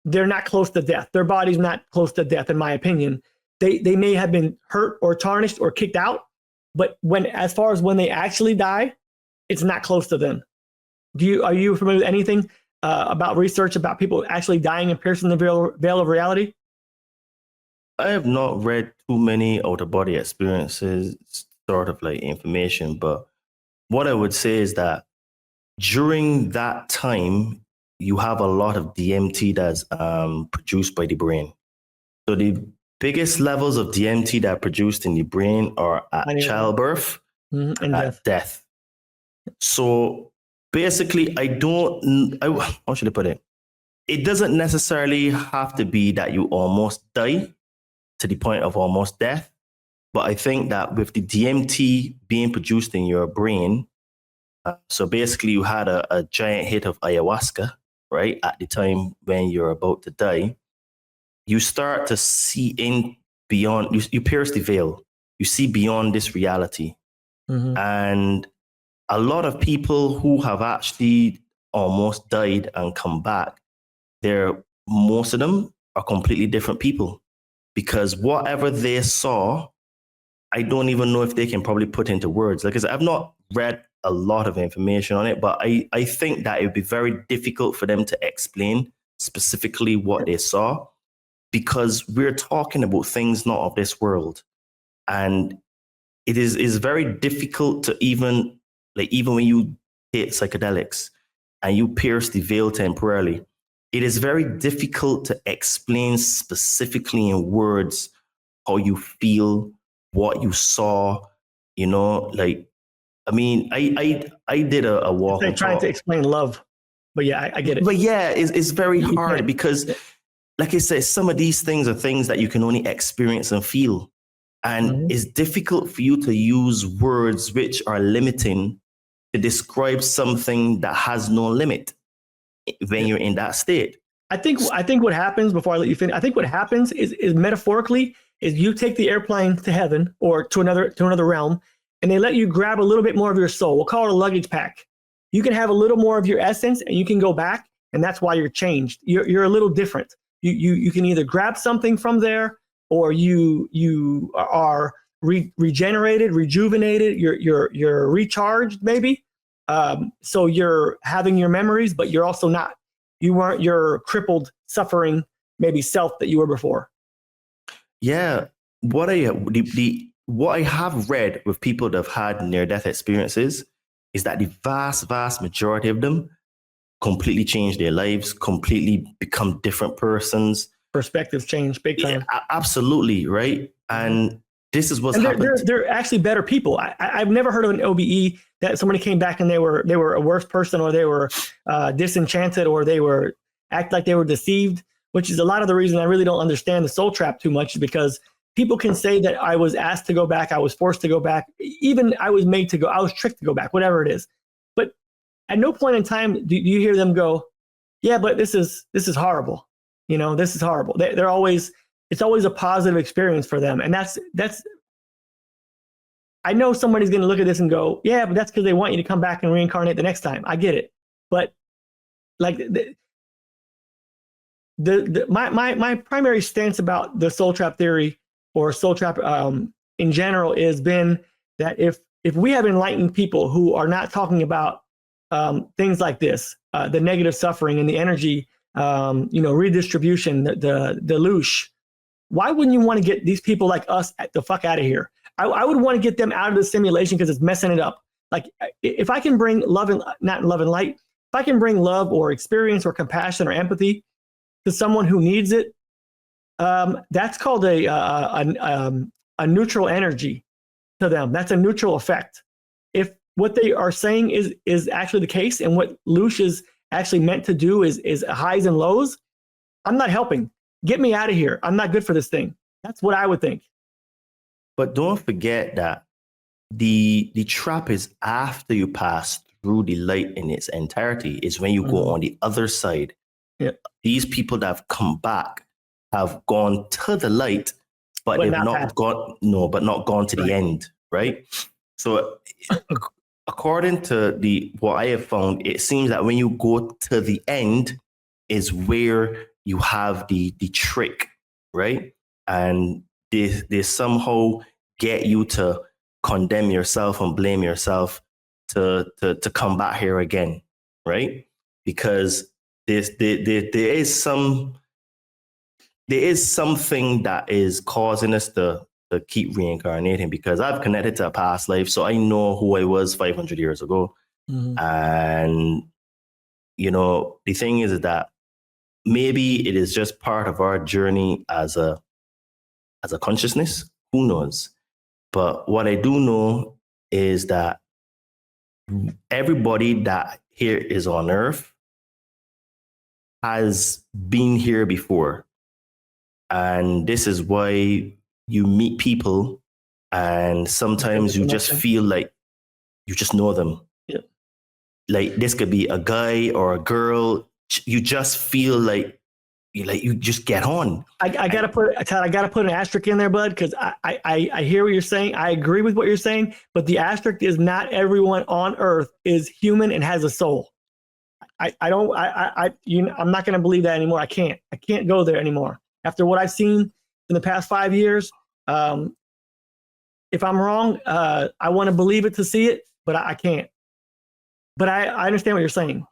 they're not close to death. Their body's not close to death, in my opinion. They may have been hurt or tarnished or kicked out, but as far as when they actually die, it's not close to them. Are you familiar with anything about research about people actually dying and piercing the veil of reality? I have not read too many out-of-body experiences, sort of like information, but what I would say is that during that time, you have a lot of DMT that's produced by the brain. So the biggest levels of DMT that are produced in the brain are at childbirth and at death. So basically, how should I put it? It doesn't necessarily have to be that you almost die to the point of almost death. But I think that with the DMT being produced in your brain, so basically you had a giant hit of ayahuasca, right, at the time when you're about to die, you start to see in beyond, you pierce the veil, you see beyond this reality. Mm-hmm. And a lot of people who have actually almost died and come back, most of them are completely different people, because whatever they saw, I don't even know if they can probably put into words. Like I said, I've not read a lot of information on it, but I think that it would be very difficult for them to explain specifically what they saw, because we're talking about things not of this world. And it is very difficult to even when you take psychedelics and you pierce the veil temporarily, it is very difficult to explain specifically in words how you feel, what you saw, I mean, I did a walk. They're trying to explain love, but yeah, I get it. But yeah, it's very hard because, like I said, some of these things are things that you can only experience and feel. And it's difficult for you to use words which are limiting to describe something that has no limit when you're in that state. I think what happens, before I let you finish, I think what happens is metaphorically is you take the airplane to heaven or to another realm, and they let you grab a little bit more of your soul. We'll call it a luggage pack. You can have a little more of your essence, and you can go back, and that's why you're changed. You're a little different. You can either grab something from there, or you are regenerated, rejuvenated. You're recharged, maybe. So you're having your memories, but you're also not. You weren't your crippled, suffering, maybe self that you were before. Yeah, what I have read with people that have had near-death experiences is that the vast majority of them completely change their lives, completely become different persons. Perspectives change big time. Yeah, absolutely, right? And this is what's happened. They're actually better people. I've never heard of an OBE that somebody came back and they were a worse person, or they were disenchanted, or they were act like they were deceived, which is a lot of the reason I really don't understand the soul trap too much, because people can say that I was asked to go back, I was forced to go back, even I was made to go, I was tricked to go back, whatever it is. But at no point in time do you hear them go, yeah, but this is horrible. This is horrible. It's always a positive experience for them. And that's I know somebody's going to look at this and go, yeah, but that's because they want you to come back and reincarnate the next time. I get it. But like my primary stance about the soul trap theory or soul trap in general has been that if we have enlightened people who are not talking about things like this, the negative suffering and the energy, redistribution, the loosh, why wouldn't you want to get these people like us the fuck out of here? I would want to get them out of the simulation because it's messing it up. Like if I can bring love and not love and light, if I can bring love or experience or compassion or empathy to someone who needs it, that's called a neutral energy to them. That's a neutral effect. If what they are saying is actually the case, and what Loosh is actually meant to do is highs and lows, I'm not helping. Get me out of here. I'm not good for this thing. That's what I would think. But don't forget that the trap is after you pass through the light in its entirety, is when you go on the other side. Yeah. These people that have come back have gone to the light, but they've not gone to the end, right? So according to what I have found, it seems that when you go to the end is where you have the trick, right? And they somehow get you to condemn yourself and blame yourself to come back here again, right? Because there is something that is causing us to keep reincarnating, because I've connected to a past life, so I know who I was 500 years ago. And the thing is that maybe it is just part of our journey as a consciousness. Who knows? But what I do know is that everybody that here is on Earth has been here before. And this is why you meet people and sometimes you just feel like you just know them. Yeah. Like this could be a guy or a girl. You just feel like you just get on. I gotta put an asterisk in there, bud, because I hear what you're saying. I agree with what you're saying, but the asterisk is not everyone on Earth is human and has a soul. I'm not gonna believe that anymore. I can't go there anymore. After what I've seen in the past 5 years, if I'm wrong, I want to believe it to see it, but I can't. But I understand what you're saying.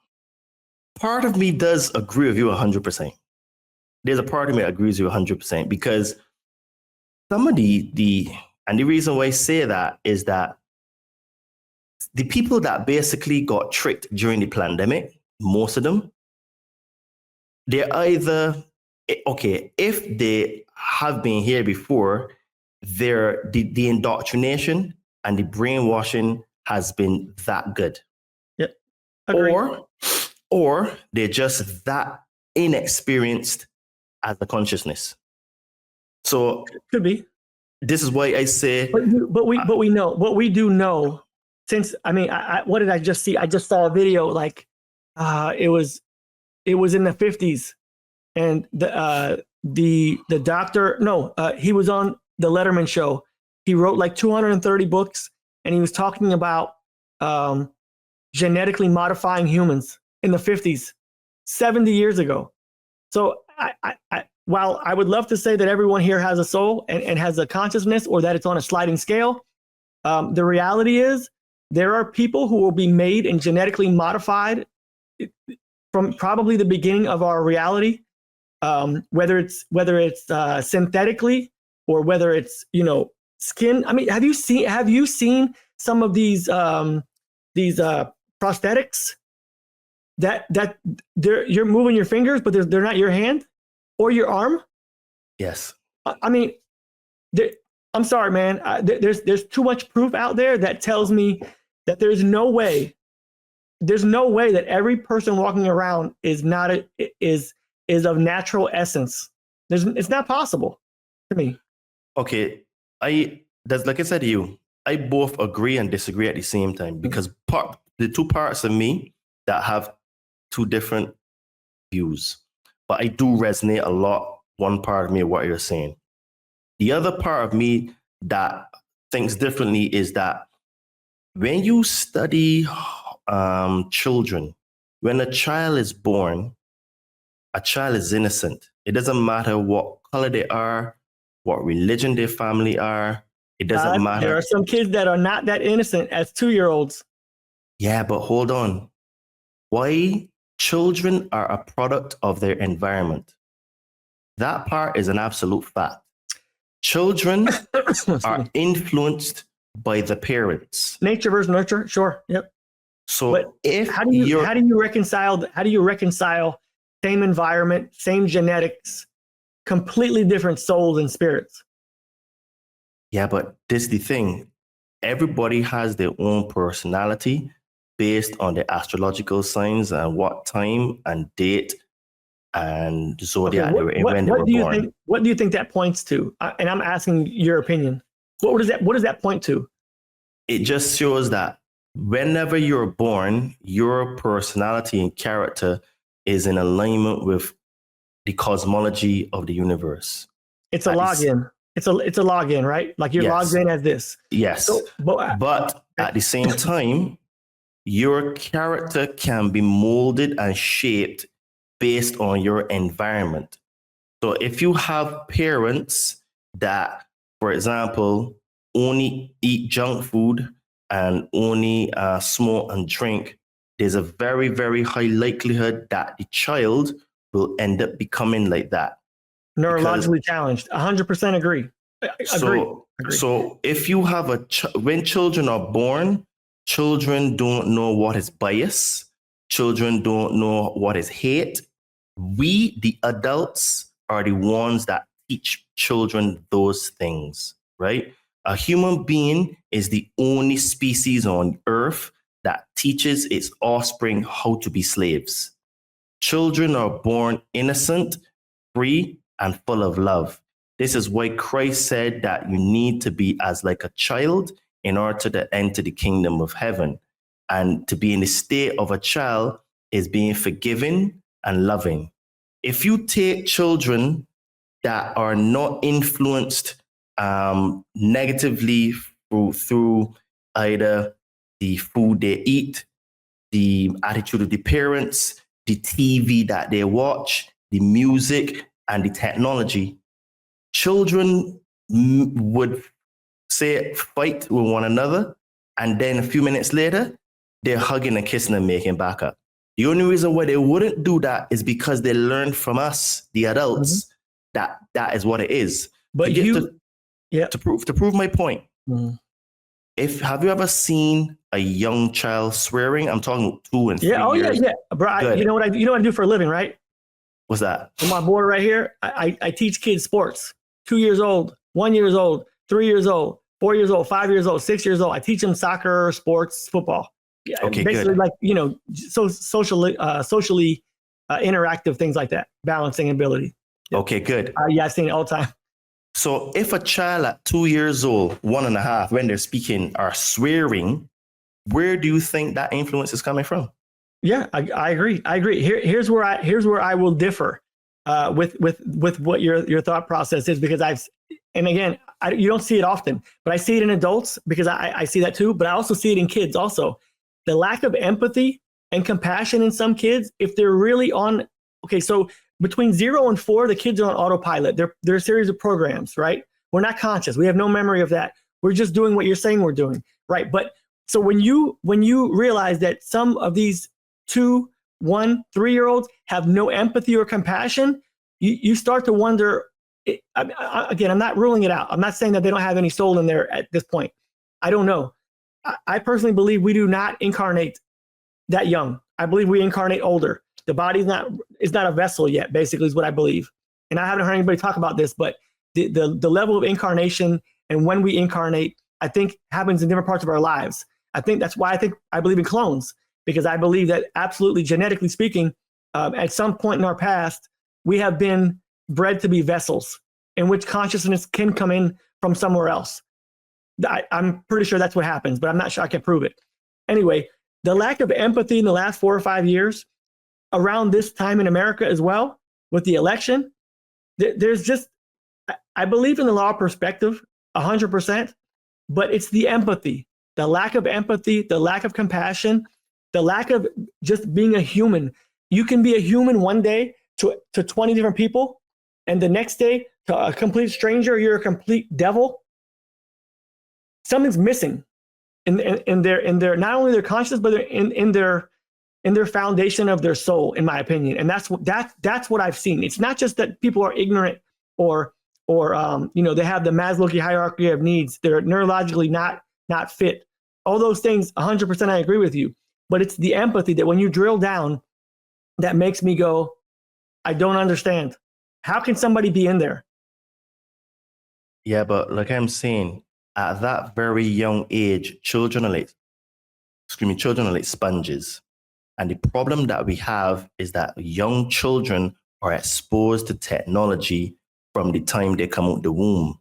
Part of me does agree with you 100%. There's a part of me that agrees with you 100%, because some of the reason why I say that is that the people that basically got tricked during the pandemic, most of them, they're either, okay, if they have been here before, the indoctrination and the brainwashing has been that good. Yep. Agreed. Or they're just that inexperienced as a consciousness. So could be. This is why I say. But we know what we do know. Since what did I just see? I just saw a video like it was in the 50s, and the doctor he was on the Letterman show. He wrote like 230 books, and he was talking about genetically modifying humans in the 50s, 70 years ago. So while I would love to say that everyone here has a soul and has a consciousness, or that it's on a sliding scale, the reality is there are people who will be made and genetically modified from probably the beginning of our reality, whether it's synthetically or whether it's skin. I mean, have you seen some of these prosthetics that you're moving your fingers, but they're not your hand or your arm? Yes. I mean, I'm sorry, man. There's too much proof out there that tells me that there's no way that every person walking around is of natural essence. It's not possible to me. Okay, like I said to you, I both agree and disagree at the same time, because the two parts of me that have two different views, but I do resonate a lot. One part of me, what you're saying. The other part of me that thinks differently is that when you study children, when a child is born, a child is innocent. It doesn't matter what color they are, what religion their family are. It doesn't matter. There are some kids that are not that innocent as 2-year-olds. Yeah, but hold on. Why children are a product of their environment? That part is an absolute fact. Children are influenced by the parents. Nature versus nurture, sure. Yep. So but if how do you reconcile same environment, same genetics, completely different souls and spirits? Yeah, but this is the thing. Everybody has their own personality based on the astrological signs and what time and date and zodiac when they were born. What do you think that points to? And I'm asking your opinion. What does that point to? It just shows that whenever you're born, your personality and character is in alignment with the cosmology of the universe. It's a login. It's a login, right? Like you're logged in as this. Yes. So, but at the same time, your character can be molded and shaped based on your environment. So if you have parents that, for example, only eat junk food and only smoke and drink, there's a very, very high likelihood that the child will end up becoming like that. Neurologically challenged. 100% agree. Agree. So if you have when children are born, children don't know what is bias. Children don't know what is hate. We, the adults, are the ones that teach children those things, right? A human being is the only species on Earth that teaches its offspring how to be slaves. Children are born innocent, free, and full of love. This is why Christ said that you need to be as like a child in order to enter the kingdom of heaven. And to be in the state of a child is being forgiving and loving. If you take children that are not influenced negatively through either the food they eat, the attitude of the parents, the TV that they watch, the music, and the technology, children would say fight with one another, and then a few minutes later, they're hugging and kissing and making back up. The only reason why they wouldn't do that is because they learned from us, the adults, that is what it is. But to prove my point, have you ever seen a young child swearing? I'm talking 2 and 3 years. Yeah. Bro, you know what I do for a living, right? What's that? On my board right here, I teach kids sports. 2 years old, 1 year old, 3 years old, 4 years old, 5 years old, 6 years old. I teach them soccer, sports, football. Okay, basically, good. like, socially interactive things like that, balancing ability. Okay, good. I've seen it all the time. So if a child at 2 years old, 1.5, when they're speaking, are swearing, where do you think that influence is coming from? Yeah, I agree. Here's where I will differ with what your thought process is, because you don't see it often, but I see it in adults because I see that too. But I also see it in kids also. The lack of empathy and compassion in some kids, if they're really on. Okay, so between 0 and 4, the kids are on autopilot. They're a series of programs, right? We're not conscious. We have no memory of that. We're just doing what you're saying we're doing, right? But so when you realize that some of these 2, 1, 3-year-olds have no empathy or compassion, you start to wonder. Again, I'm not ruling it out. I'm not saying that they don't have any soul in there at this point. I don't know. I personally believe we do not incarnate that young. I believe we incarnate older. The body's not a vessel yet, basically, is what I believe. And I haven't heard anybody talk about this, but the level of incarnation and when we incarnate, I think happens in different parts of our lives. I think that's why I believe in clones, because I believe that absolutely, genetically speaking, at some point in our past, we have been bred to be vessels in which consciousness can come in from somewhere else. I'm pretty sure that's what happens, but I'm not sure I can prove it. Anyway, the lack of empathy in the last 4 or 5 years, around this time in America as well, with the election, there's just, I believe in the law of perspective 100%, but it's the empathy, the lack of empathy, the lack of compassion, the lack of just being a human. You can be a human one day, to 20 different people, and the next day to a complete stranger, you're a complete devil. Something's missing in their not only their consciousness, but in their foundation of their soul, in my opinion. And that's what I've seen. It's not just that people are ignorant or they have the Maslow'sky hierarchy of needs. They're neurologically not fit. All those things, 100% I agree with you. But it's the empathy that when you drill down, that makes me go, I don't understand. How can somebody be in there? Yeah, but like I'm saying, at that very young age, children are like sponges. And the problem that we have is that young children are exposed to technology from the time they come out the womb.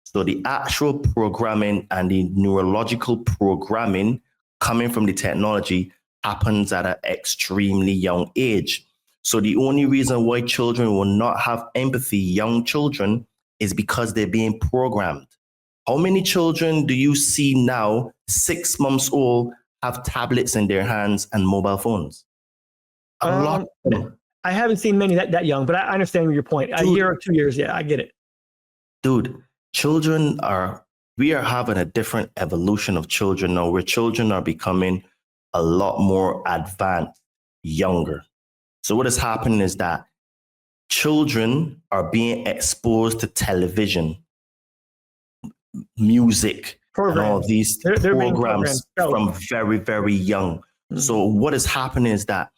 So the actual programming and the neurological programming coming from the technology happens at an extremely young age. So the only reason why children will not have empathy, young children, is because they're being programmed. How many children do you see now, 6 months old, have tablets in their hands and mobile phones? A lot of them. I haven't seen many that young, but I understand your point. A year or 2 years, yeah, I get it. Dude, we are having a different evolution of children now, where children are becoming a lot more advanced, younger. So what is happening is that children are being exposed to television, music, and all these programs from very, very young. Mm-hmm. So what is happening is that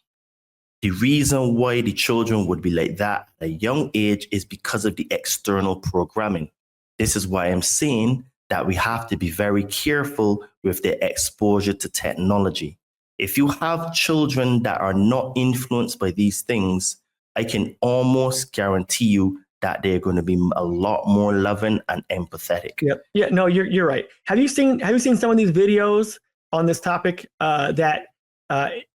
the reason why the children would be like that at a young age is because of the external programming. This is why I'm saying that we have to be very careful with the exposure to technology. If you have children that are not influenced by these things, I can almost guarantee you that they're going to be a lot more loving and empathetic. Yeah. No, you're right. Have you seen some of these videos on this topic that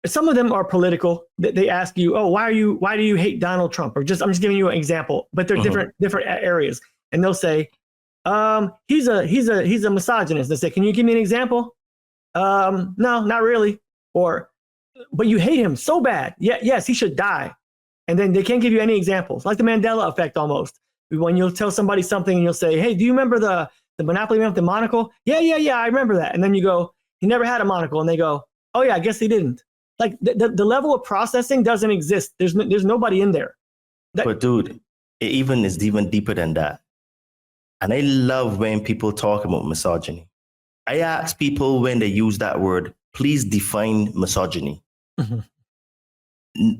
some of them are political? They ask you, oh, why do you hate Donald Trump? Or I'm just giving you an example, but they're different areas, and they'll say, he's a misogynist. They say, can you give me an example? No, not really. Or, but you hate him so bad. Yeah, yes, he should die. And then they can't give you any examples, like the Mandela Effect almost. When you'll tell somebody something and you'll say, hey, do you remember the Monopoly man with the monocle? Yeah, I remember that. And then you go, he never had a monocle. And they go, oh yeah, I guess he didn't. Like the level of processing doesn't exist. There's nobody in there. But dude, it is even deeper than that. And I love when people talk about misogyny. I ask people when they use that word, please define misogyny. Mm-hmm.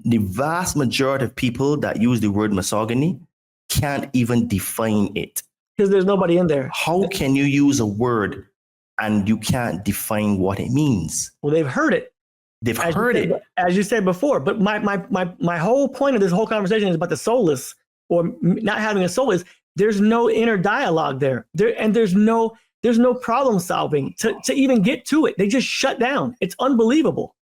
The vast majority of people that use the word misogyny can't even define it. Because there's nobody in there. How can you use a word and you can't define what it means? Well, they've heard it. As you said before. But my whole point of this whole conversation is about the soulless, or not having a soul, is there's no inner dialogue there. There's no problem solving to even get to it. They just shut down. It's unbelievable.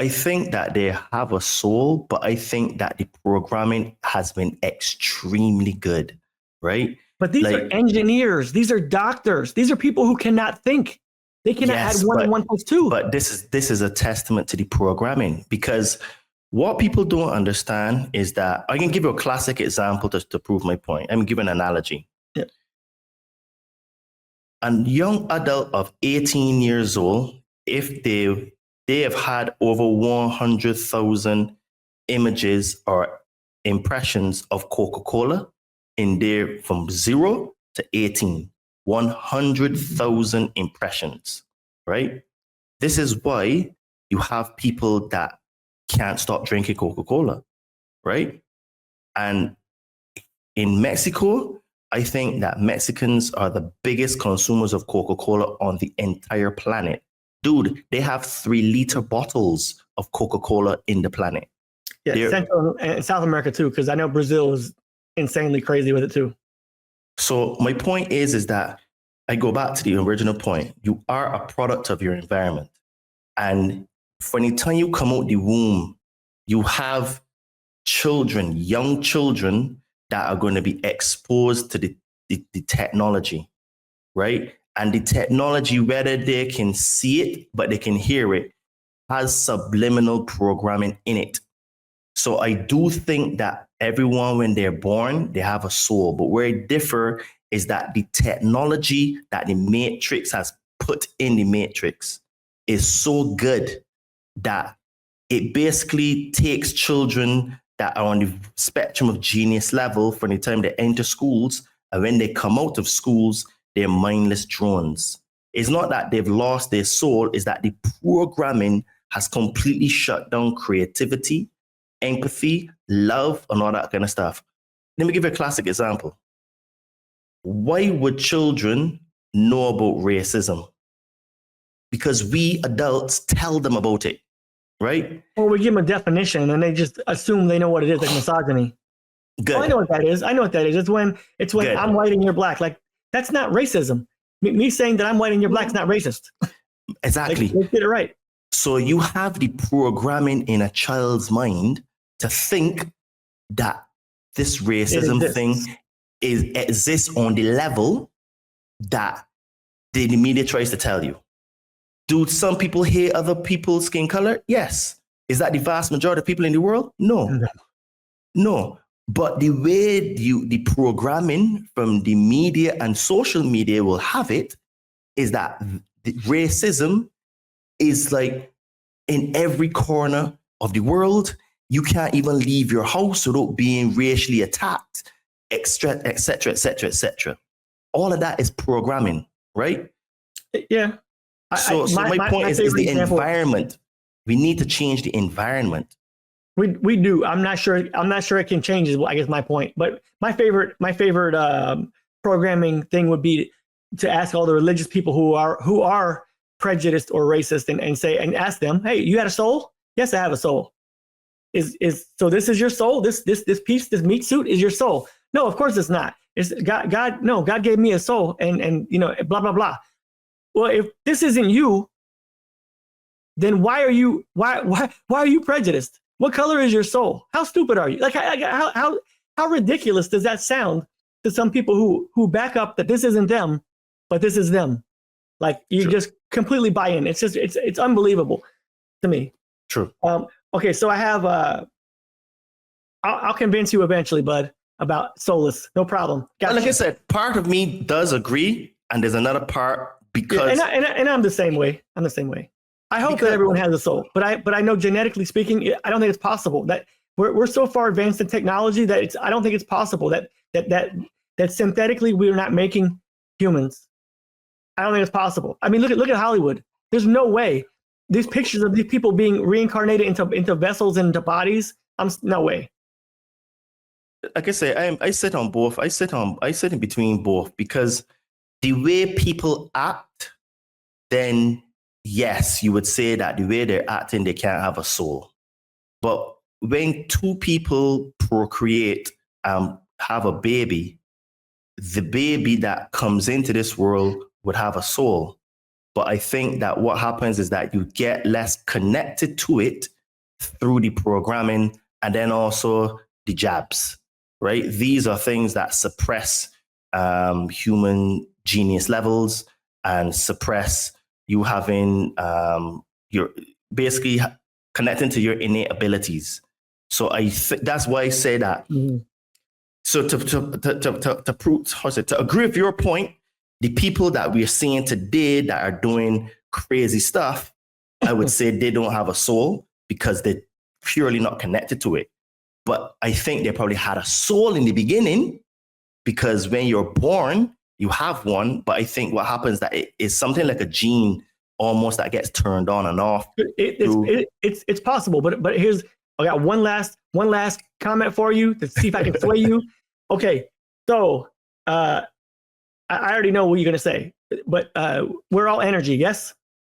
I think that they have a soul, but I think that the programming has been extremely good, right? But these are engineers. These are doctors. These are people who cannot think. They cannot add 1 and 1 + 2. But this is a testament to the programming, because what people don't understand is that I can give you a classic example to prove my point. I'm giving an analogy. Yeah. A young adult of 18 years old, if they have had over 100,000 images or impressions of Coca-Cola in there from 0 to 18, 100,000 impressions, right? This is why you have people that can't stop drinking Coca-Cola, right? And in Mexico, I think that Mexicans are the biggest consumers of Coca-Cola on the entire planet. Dude, they have 3-liter bottles of Coca-Cola in the planet. Yeah, Central and South America too, because I know Brazil is insanely crazy with it too. So my point is that I go back to the original point. You are a product of your environment. And from the time you come out the womb, you have children, young children that are going to be exposed to the technology, right? And the technology, whether they can see it, but they can hear it, has subliminal programming in it. So I do think that everyone, when they're born, they have a soul. But where it differ is that the technology that the Matrix has put in the Matrix is so good that it basically takes children that are on the spectrum of genius level from the time they enter schools, and when they come out of schools, they're mindless drones. It's not that they've lost their soul, it's that the programming has completely shut down creativity, empathy, love, and all that kind of stuff. Let me give you a classic example. Why would children know about racism? Because we adults tell them about it, right? Or we give them a definition and they just assume they know what it is, like misogyny. Good. Oh, I know what that is. I know what that is. It's when Good. I'm white and you're black. Like, that's not racism. Me saying that I'm white and you're black is not racist. Exactly. Let's get it right. So you have the programming in a child's mind to think that this racism thing exists on the level that the media tries to tell you. Do some people hate other people's skin color? Yes. Is that the vast majority of people in the world? No. But the way the programming from the media and social media will have it is that the racism is like in every corner of the world. You can't even leave your house without being racially attacked, etc., etc., etc., etc. All of that is programming, right? Yeah. So my point is the environment. We need to change the environment. We do. I'm not sure it can change. Is I guess my point. But my favorite programming thing would be to ask all the religious people who are prejudiced or racist and ask them, hey, you had a soul? Yes, I have a soul. So this is your soul? This piece, this meat suit is your soul? No, of course it's not. It's God. No, God gave me a soul, and blah blah blah. Well, if this isn't you, then why are you prejudiced? What color is your soul? How stupid are you? Like how ridiculous does that sound to some people who back up that this isn't them, but this is them? Like you just completely buy in. It's just it's unbelievable to me. True. Okay, so I have I'll convince you eventually, bud, about soulless. No problem. Like I said, part of me does agree, and there's another part because and I'm the same way. I hope that everyone has a soul, but I know genetically speaking, I don't think it's possible. That we're so far advanced in technology that I don't think it's possible that synthetically we're not making humans. I don't think it's possible. I mean, look at Hollywood. There's no way. These pictures of these people being reincarnated into vessels and into bodies. No way. Like I say, I sit on both. I sit in between both because the way people act, then yes, you would say that the way they're acting, they can't have a soul. But when two people procreate, have a baby, the baby that comes into this world would have a soul. But I think that what happens is that you get less connected to it through the programming and then also the jabs, right? These are things that suppress human genius levels and suppress you having your basically connecting to your innate abilities. So that's why I say that. Mm-hmm. So to prove, to agree with your point, the people that we're seeing today that are doing crazy stuff, I would say they don't have a soul because they're purely not connected to it. But I think they probably had a soul in the beginning because when you're born, you have one. But I think what happens that it is something like a gene almost that gets turned on and off. It's possible, but I got one last comment for you to see if I can sway you. Okay, so I already know what you're gonna say, but we're all energy. Yes,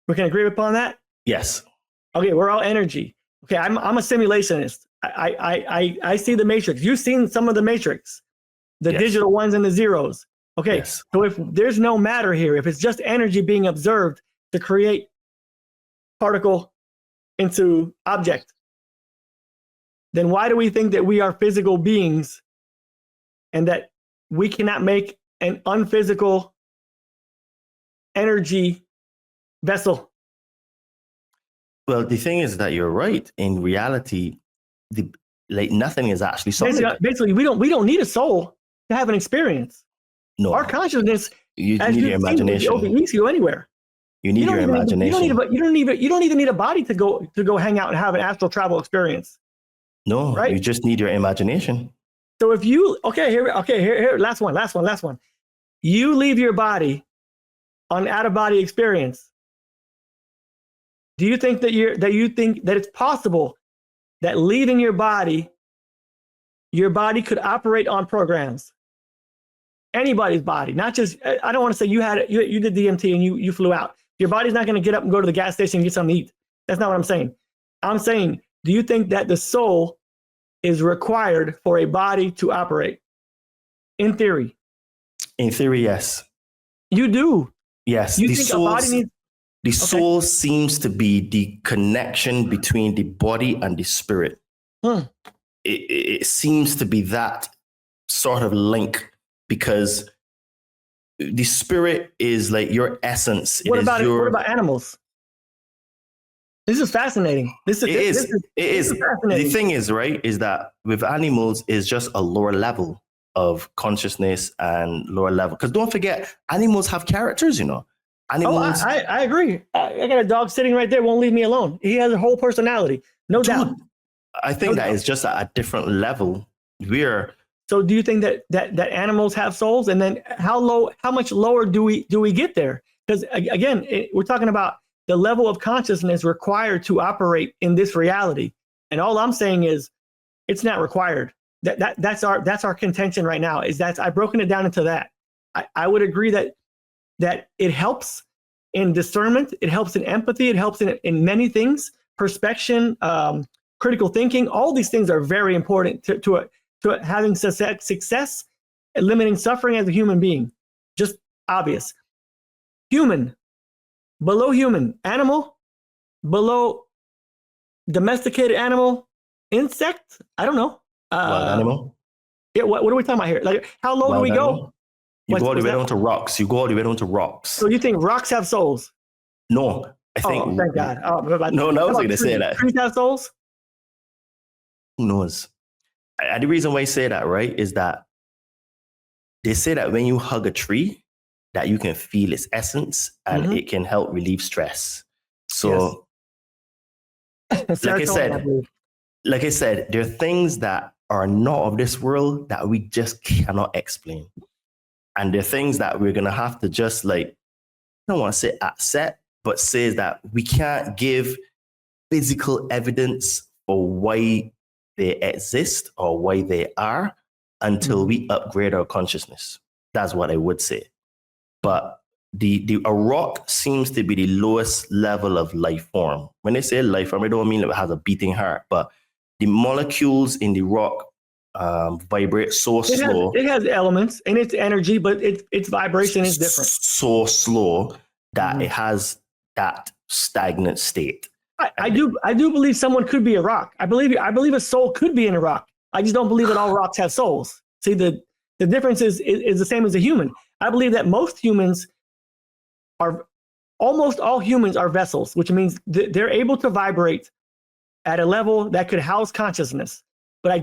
we can agree upon that. Yes. Okay, we're all energy. Okay, I'm a simulationist. I see the Matrix. You've seen some of the Matrix, the digital ones and the zeros. Okay, so if there's no matter here, if it's just energy being observed to create particle into object, then why do we think that we are physical beings and that we cannot make an unphysical energy vessel? Well, the thing is that you're right. In reality, like nothing is actually solid. Basically, we don't need a soul to have an experience. No, Our consciousness, you as need you've your seen, imagination. it leads you anywhere. You need your imagination. You don't even need a body to go hang out and have an astral travel experience. No, right? You just need your imagination. So if you here, last one. You leave your body on out of body experience. Do you think that it's possible that leaving your body could operate on programs? Anybody's body, not just, I don't want to say you did DMT and you flew out. Your body's not going to get up and go to the gas station and get something to eat. That's not what I'm saying. I'm saying, do you think that the soul is required for a body to operate? In theory. In theory, yes. You do. Yes. You think a body needs... The soul seems to be the connection between the body and the spirit. It seems to be that sort of link, because the spirit is like your essence. What about animals? This is fascinating. It is fascinating. The thing is, right, is that with animals is just a lower level of consciousness and lower level. Because don't forget, animals have characters, you know. Animals. Oh, I agree. I got a dog sitting right there, won't leave me alone. He has a whole personality, no doubt. I think that is just at a different level. So do you think that animals have souls? And then how much lower do we get there? Because again, we're talking about the level of consciousness required to operate in this reality. And all I'm saying is it's not required. That's our contention right now, is that I've broken it down into that. I would agree that it helps in discernment, it helps in empathy, it helps in many things, perspection, critical thinking. All these things are very important to having success and limiting suffering as a human being. Just obvious. Human, below human, animal, below domesticated animal, insect, I don't know. Wild animal? Yeah, what are we talking about here? Like, how low do we go? You go all the way down to rocks. So you think rocks have souls? No, I think. Oh, thank God. No, I was going to say that. Trees have souls? Who knows? The reason why I say that, right, is that they say that when you hug a tree, that you can feel its essence and it can help relieve stress. So, yes. like I said, there are things that are not of this world that we just cannot explain. And there are things that we're going to have to just I don't want to say accept, but say that we can't give physical evidence for why they exist or why they are until we upgrade our consciousness. That's what I would say. But a rock seems to be the lowest level of life form. When they say life form, I don't mean it has a beating heart, but the molecules in the rock vibrate so slow. It has elements and its energy, but its vibration is different. So slow that it has that stagnant state. I do believe someone could be a rock. I believe a soul could be in a rock. I just don't believe that all rocks have souls. See, the difference is the same as a human. I believe that almost all humans are vessels, which means they're able to vibrate at a level that could house consciousness. But I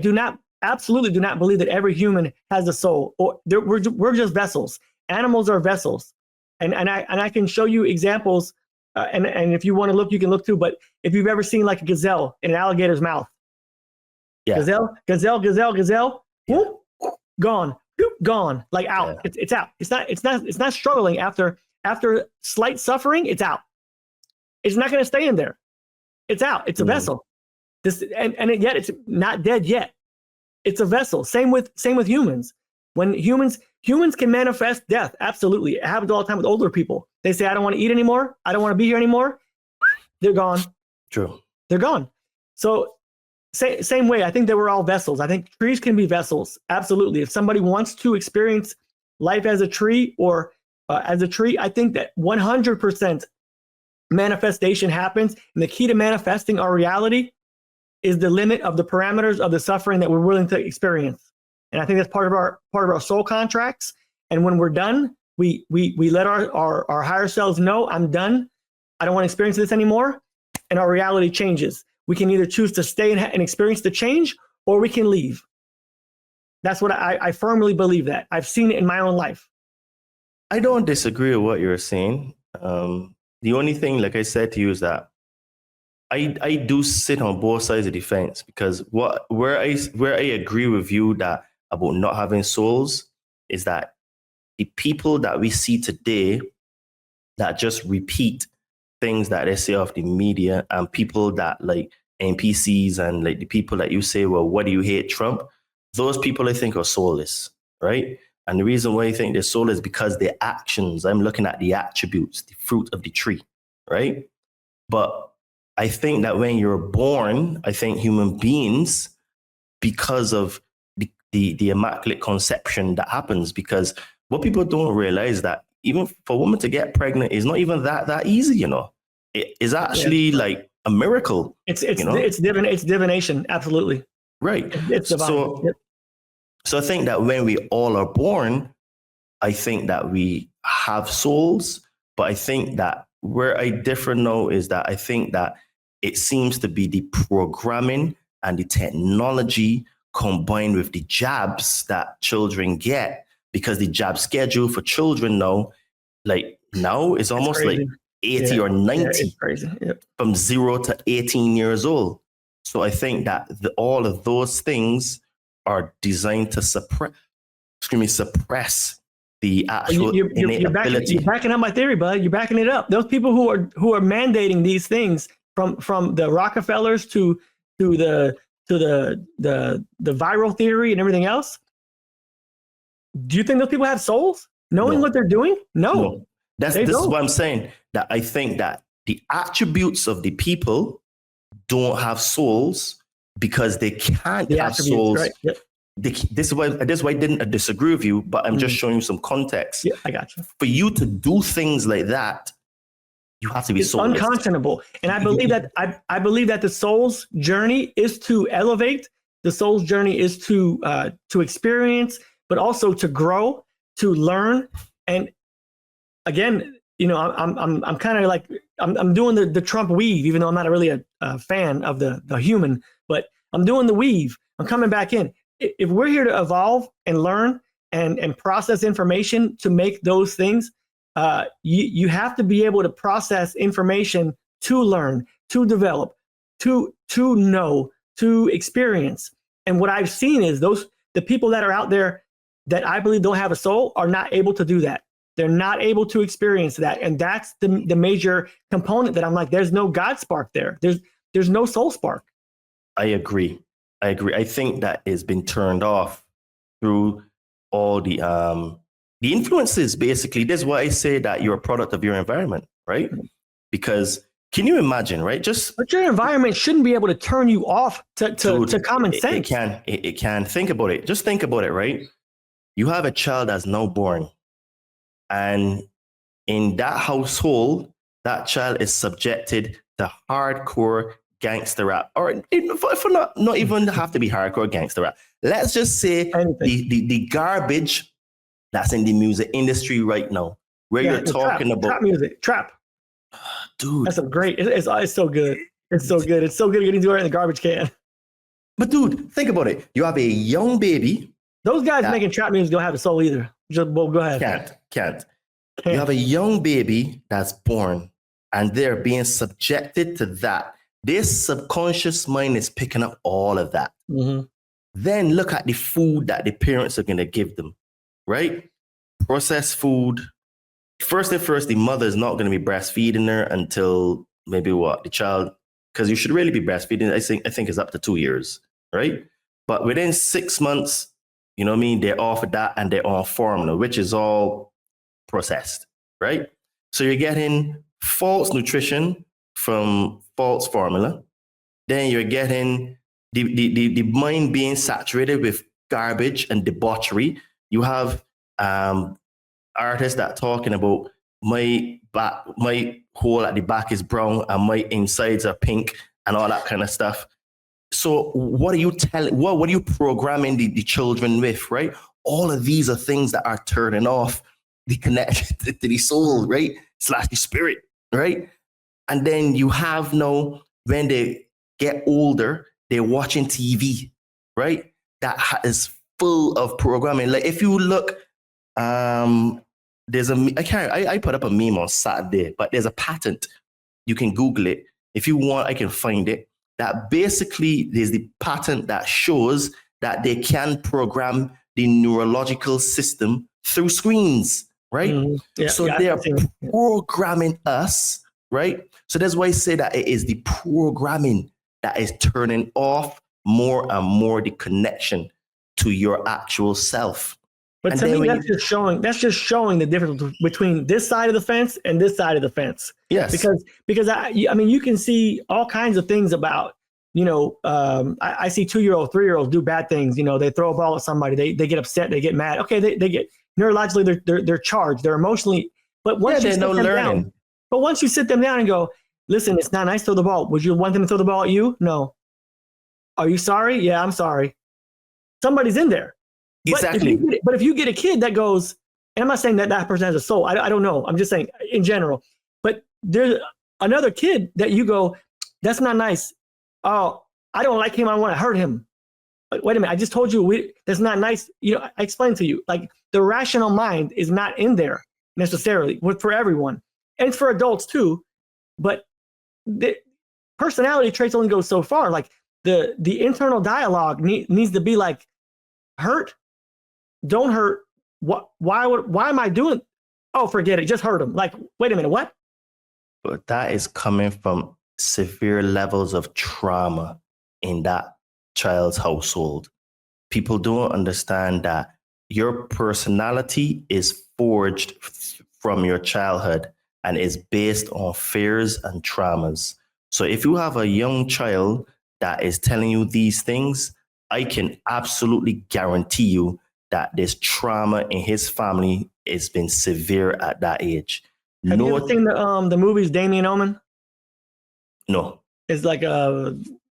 absolutely do not believe that every human has a soul. We're just vessels. Animals are vessels, and I can show you examples. And if you want to look, you can look too. But if you've ever seen like a gazelle in an alligator's mouth, gazelle, whoop, gone, like out. Yeah. It's out. It's not struggling after slight suffering. It's out. It's not going to stay in there. It's out. It's a vessel. Yet it's not dead yet. It's a vessel. Same with humans. When humans can manifest death, absolutely. It happens all the time with older people. They say, I don't want to eat anymore. I don't want to be here anymore. They're gone. True. They're gone. So same way, I think they were all vessels. I think trees can be vessels. Absolutely. If somebody wants to experience life as a tree or as a tree, I think that 100% manifestation happens. And the key to manifesting our reality is the limit of the parameters of the suffering that we're willing to experience. And I think that's part of our soul contracts. And when we're done, we let our higher selves know, I'm done. I don't want to experience this anymore. And our reality changes. We can either choose to stay and experience the change, or we can leave. That's what I firmly believe that. I've seen it in my own life. I don't disagree with what you're saying. The only thing, like I said to you, is that I do sit on both sides of the fence, because where I agree with you that about not having souls is that the people that we see today that just repeat things that they say off the media, and people that like NPCs and like the people that you say, well, what do you hate Trump? Those people I think are soulless, right? And the reason why I think they're soulless is because their actions, I'm looking at the attributes, the fruit of the tree, right? But I think that when you're born, I think human beings, because of the immaculate conception that happens, because what people don't realize that even for a woman to get pregnant is not even that easy, you know. It is actually like a miracle. It's it's divination, absolutely. Right. It's divine. So I think that when we all are born, I think that we have souls, but I think that where I differ now is that I think that it seems to be the programming and the technology combined with the jabs that children get, because the jab schedule for children now is almost like 80 or 90 from 0 to 18 years old. So I think that all of those things are designed to suppress the actual innate ability. You're backing up my theory, bud. You're backing it up. Those people who are mandating these things, from the Rockefellers to the viral theory and everything else. Do you think those people have souls, knowing what they're doing? No. This is what I'm saying. That I think that the attributes of the people don't have souls because they can't have souls. Right? Yep. This is why I didn't disagree with you, but I'm just showing you some context. Yeah, I got you. For you to do things like that, you have to be soulless. Unconscionable. And I believe that I believe that the soul's journey is to elevate. The soul's journey is to experience, but also to grow, to learn. And again, you know, I'm kind of like I'm doing the Trump weave, even though I'm not really a fan of the human, but I'm doing the weave. I'm coming back in. If we're here to evolve and learn and process information to make those things, you have to be able to process information to learn, to develop, to know, to experience. And what I've seen is the people that are out there that I believe don't have a soul are not able to do that. They're not able to experience that. And that's the major component that I'm like, there's no God spark there. There's no soul spark. I agree. I think that has been turned off through all the influences, basically. This is why I say that you're a product of your environment, right? Because can you imagine, right? But your environment shouldn't be able to turn you off to common sense. It can. Think about it. Just think about it, right? You have a child that's now born, and in that household, that child is subjected to hardcore gangster rap, or for not even have to be hardcore gangster rap. Let's just say the garbage that's in the music industry right now, where you're talking about trap music, dude. That's great. It's so good. It's so good. It's so good getting to it in the garbage can. But dude, think about it. You have a young baby. Those guys making trap music don't have a soul either. Go ahead. Can't. You have a young baby that's born, and they're being subjected to that. Their subconscious mind is picking up all of that. Mm-hmm. Then look at the food that the parents are going to give them, right? Processed food. First, the mother is not going to be breastfeeding her until maybe the child, because you should really be breastfeeding. I think it's up to 2 years, right? But within 6 months, you know what I mean? They're off of that and they're on formula, which is all processed, right? So you're getting false nutrition from false formula. Then you're getting the mind being saturated with garbage and debauchery. You have artists that talking about my hole at the back is brown and my insides are pink and all that kind of stuff. So what are you telling? What are you programming the children with, right? All of these are things that are turning off the connection to the soul, right? / the spirit, right? And then you have now, when they get older, they're watching TV, right? That is full of programming. Like if you look, there's I put up a meme on Saturday, but there's a patent. You can Google it. If you want, I can find it. That basically there's the patent that shows that they can program the neurological system through screens, right? They are programming us, right? So that's why I say that it is the programming that is turning off more and more the connection to your actual self. But and to me, that's just showing the difference between this side of the fence and this side of the fence. Yes. Because I mean, you can see all kinds of things about, I see 2-year-olds, 3-year-olds do bad things. They throw a ball at somebody, they get upset, they get mad. Okay, they get neurologically, they're charged, they're emotionally. But once you sit them down, once you sit them down and go, listen, it's not nice to throw the ball. Would you want them to throw the ball at you? No. Are you sorry? Yeah, I'm sorry. Somebody's in there. Exactly. But if you get a kid that goes, and I'm not saying that person has a soul. I don't know. I'm just saying in general. But there's another kid that you go, that's not nice. Oh, I don't like him. I want to hurt him. But wait a minute. I just told you that's not nice. I explained to you, like the rational mind is not in there necessarily for everyone. And it's for adults too. But the personality traits only go so far. Like the internal dialogue needs to be like, hurt. Don't hurt. Why am I doing? Oh, forget it. Just hurt him. Like, wait a minute. What? But that is coming from severe levels of trauma in that child's household. People don't understand that your personality is forged from your childhood and is based on fears and traumas. So if you have a young child that is telling you these things, I can absolutely guarantee you that this trauma in his family has been severe at that age. Have you ever seen the movies Damien Omen? No. It's like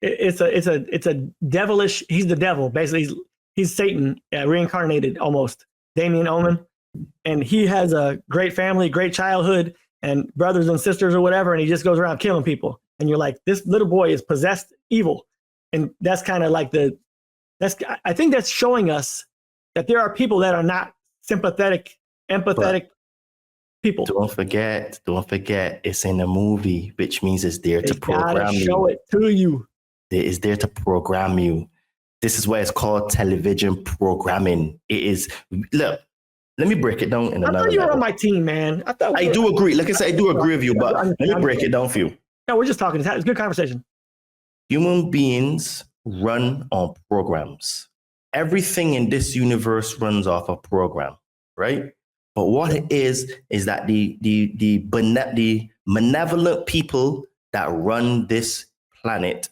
it's a devilish. He's the devil basically. He's Satan reincarnated almost. Damien Omen, and he has a great family, great childhood, and brothers and sisters or whatever, and he just goes around killing people. And you're like, this little boy is possessed evil, and that's kind of like I think that's showing us that there are people that are not sympathetic, empathetic people. Don't forget, it's in a movie, which means it's there to program you. Show it to you. It is there to program you. This is why it's called television programming. It is. Look, let me break it down in another. I thought you were on my team, man. I do agree. Like I said, I do agree with you, but let me break it down for you. No, we're just talking. It's a good conversation. Human beings run on programs. Everything in this universe runs off a program, right? But what it is that the malevolent people that run this planet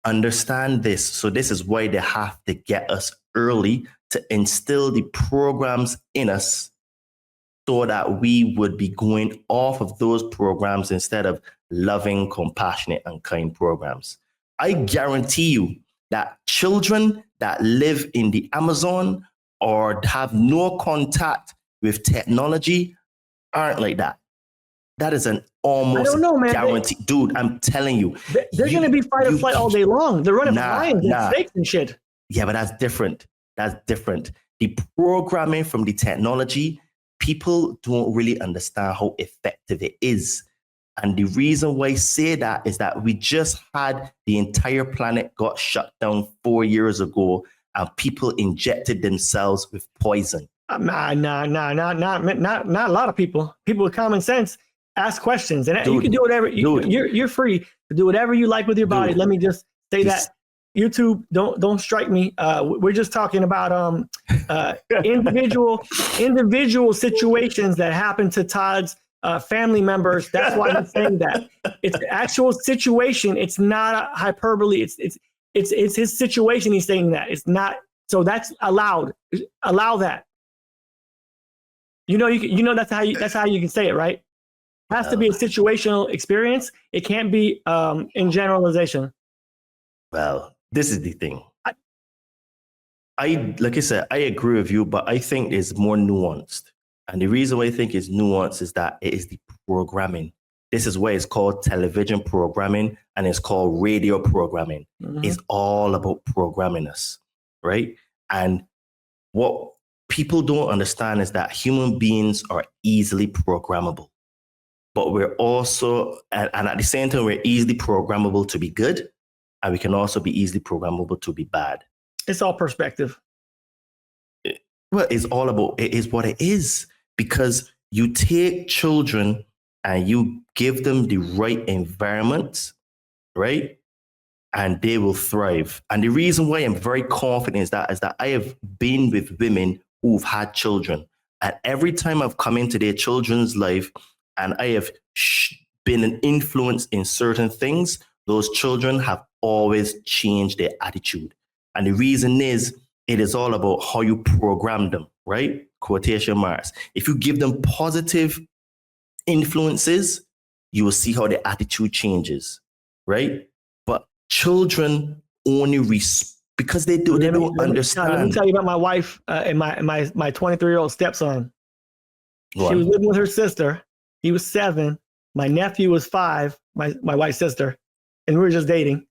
understand this. So this is why they have to get us early to instill the programs in us so that we would be going off of those programs instead of loving, compassionate, and kind programs. I guarantee you that children that live in the Amazon or have no contact with technology aren't like that. That is an almost guarantee. Dude, I'm telling you. They're going to be fight or flight all day long. They're running from lions and snakes and shit. Yeah, but that's different. The programming from the technology, people don't really understand how effective it is. And the reason why I say that is that we just had the entire planet got shut down 4 years ago and people injected themselves with poison. Not a lot of people. People with common sense ask questions, and you can do whatever. You're free to do whatever you like with your body. Let me just say that. YouTube, don't strike me. We're just talking about individual situations that happen to Todd's family members. That's why I'm saying that. It's the actual situation. It's not a hyperbole. It's his situation. He's saying that. It's not. So that's allowed. Allow that. That's how you can say it, right? It has to be a situational experience. It can't be in generalization. Well, this is the thing. Like I said, I agree with you, but I think it's more nuanced. And the reason why I think it's nuanced is that it is the programming. This is why it's called television programming and it's called radio programming. It's all about programming us, right? And what people don't understand is that human beings are easily programmable. But we're also, and at the same time, we're easily programmable to be good, and we can also be easily programmable to be bad. It's all perspective. Well, it's all about, it is what it is, because you take children and you give them the right environment, right? And they will thrive. And the reason why I'm very confident is that I have been with women who've had children. And every time I've come into their children's life and I have been an influence in certain things, those children have always changed their attitude. And the reason is, it is all about how you program them, right? Quotation marks. If you give them positive influences, you will see how their attitude changes, right? But children only because they don't understand. Let me tell you about my wife and my 23-year-old stepson. She was living with her sister. He was 7. My nephew was 5. My wife's sister, and we were just dating.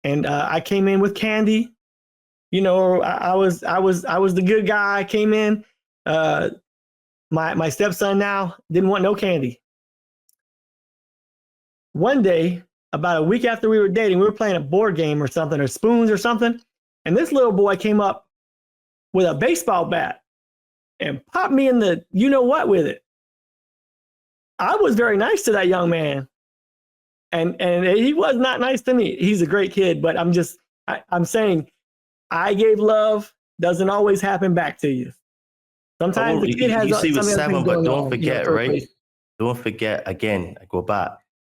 And I came in with candy. You know, I was the good guy. I came in. My stepson now didn't want no candy. One day, about a week after we were dating, we were playing a board game or something, or spoons or something. And this little boy came up with a baseball bat and popped me in the you-know-what with it. I was very nice to that young man. And he was not nice to me. He's a great kid, but I'm saying I gave love doesn't always happen back to you. Sometimes the kid has you see with 7, but don't forget, right? Place. Don't forget, again, I go back.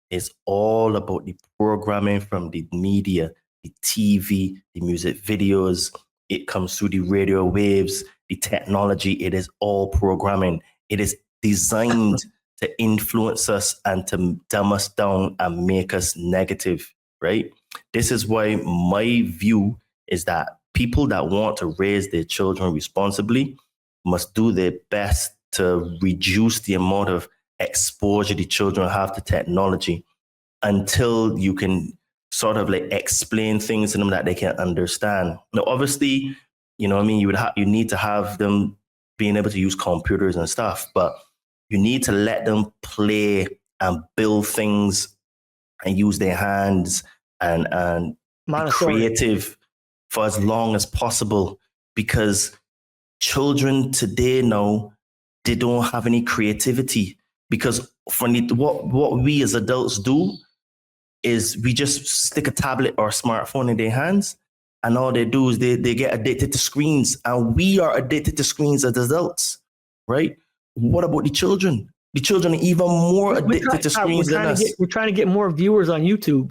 It's all about the programming from the media, the TV, the music videos. It comes through the radio waves, the technology. It is all programming. It is designed to influence us and to dumb us down and make us negative, right? This is why my view is that people that want to raise their children responsibly must do their best to reduce the amount of exposure the children have to technology until you can sort of like explain things to them that they can understand. Now, obviously, you know what I mean? You need to have them being able to use computers and stuff, but you need to let them play and build things and use their hands and be creative for as long as possible, because children today now, they don't have any creativity, because what we as adults do is we just stick a tablet or a smartphone in their hands, and all they do is they get addicted to screens, and we are addicted to screens as adults, right? What about the children? The children are even more addicted to screens than us. We're trying to get more viewers on YouTube.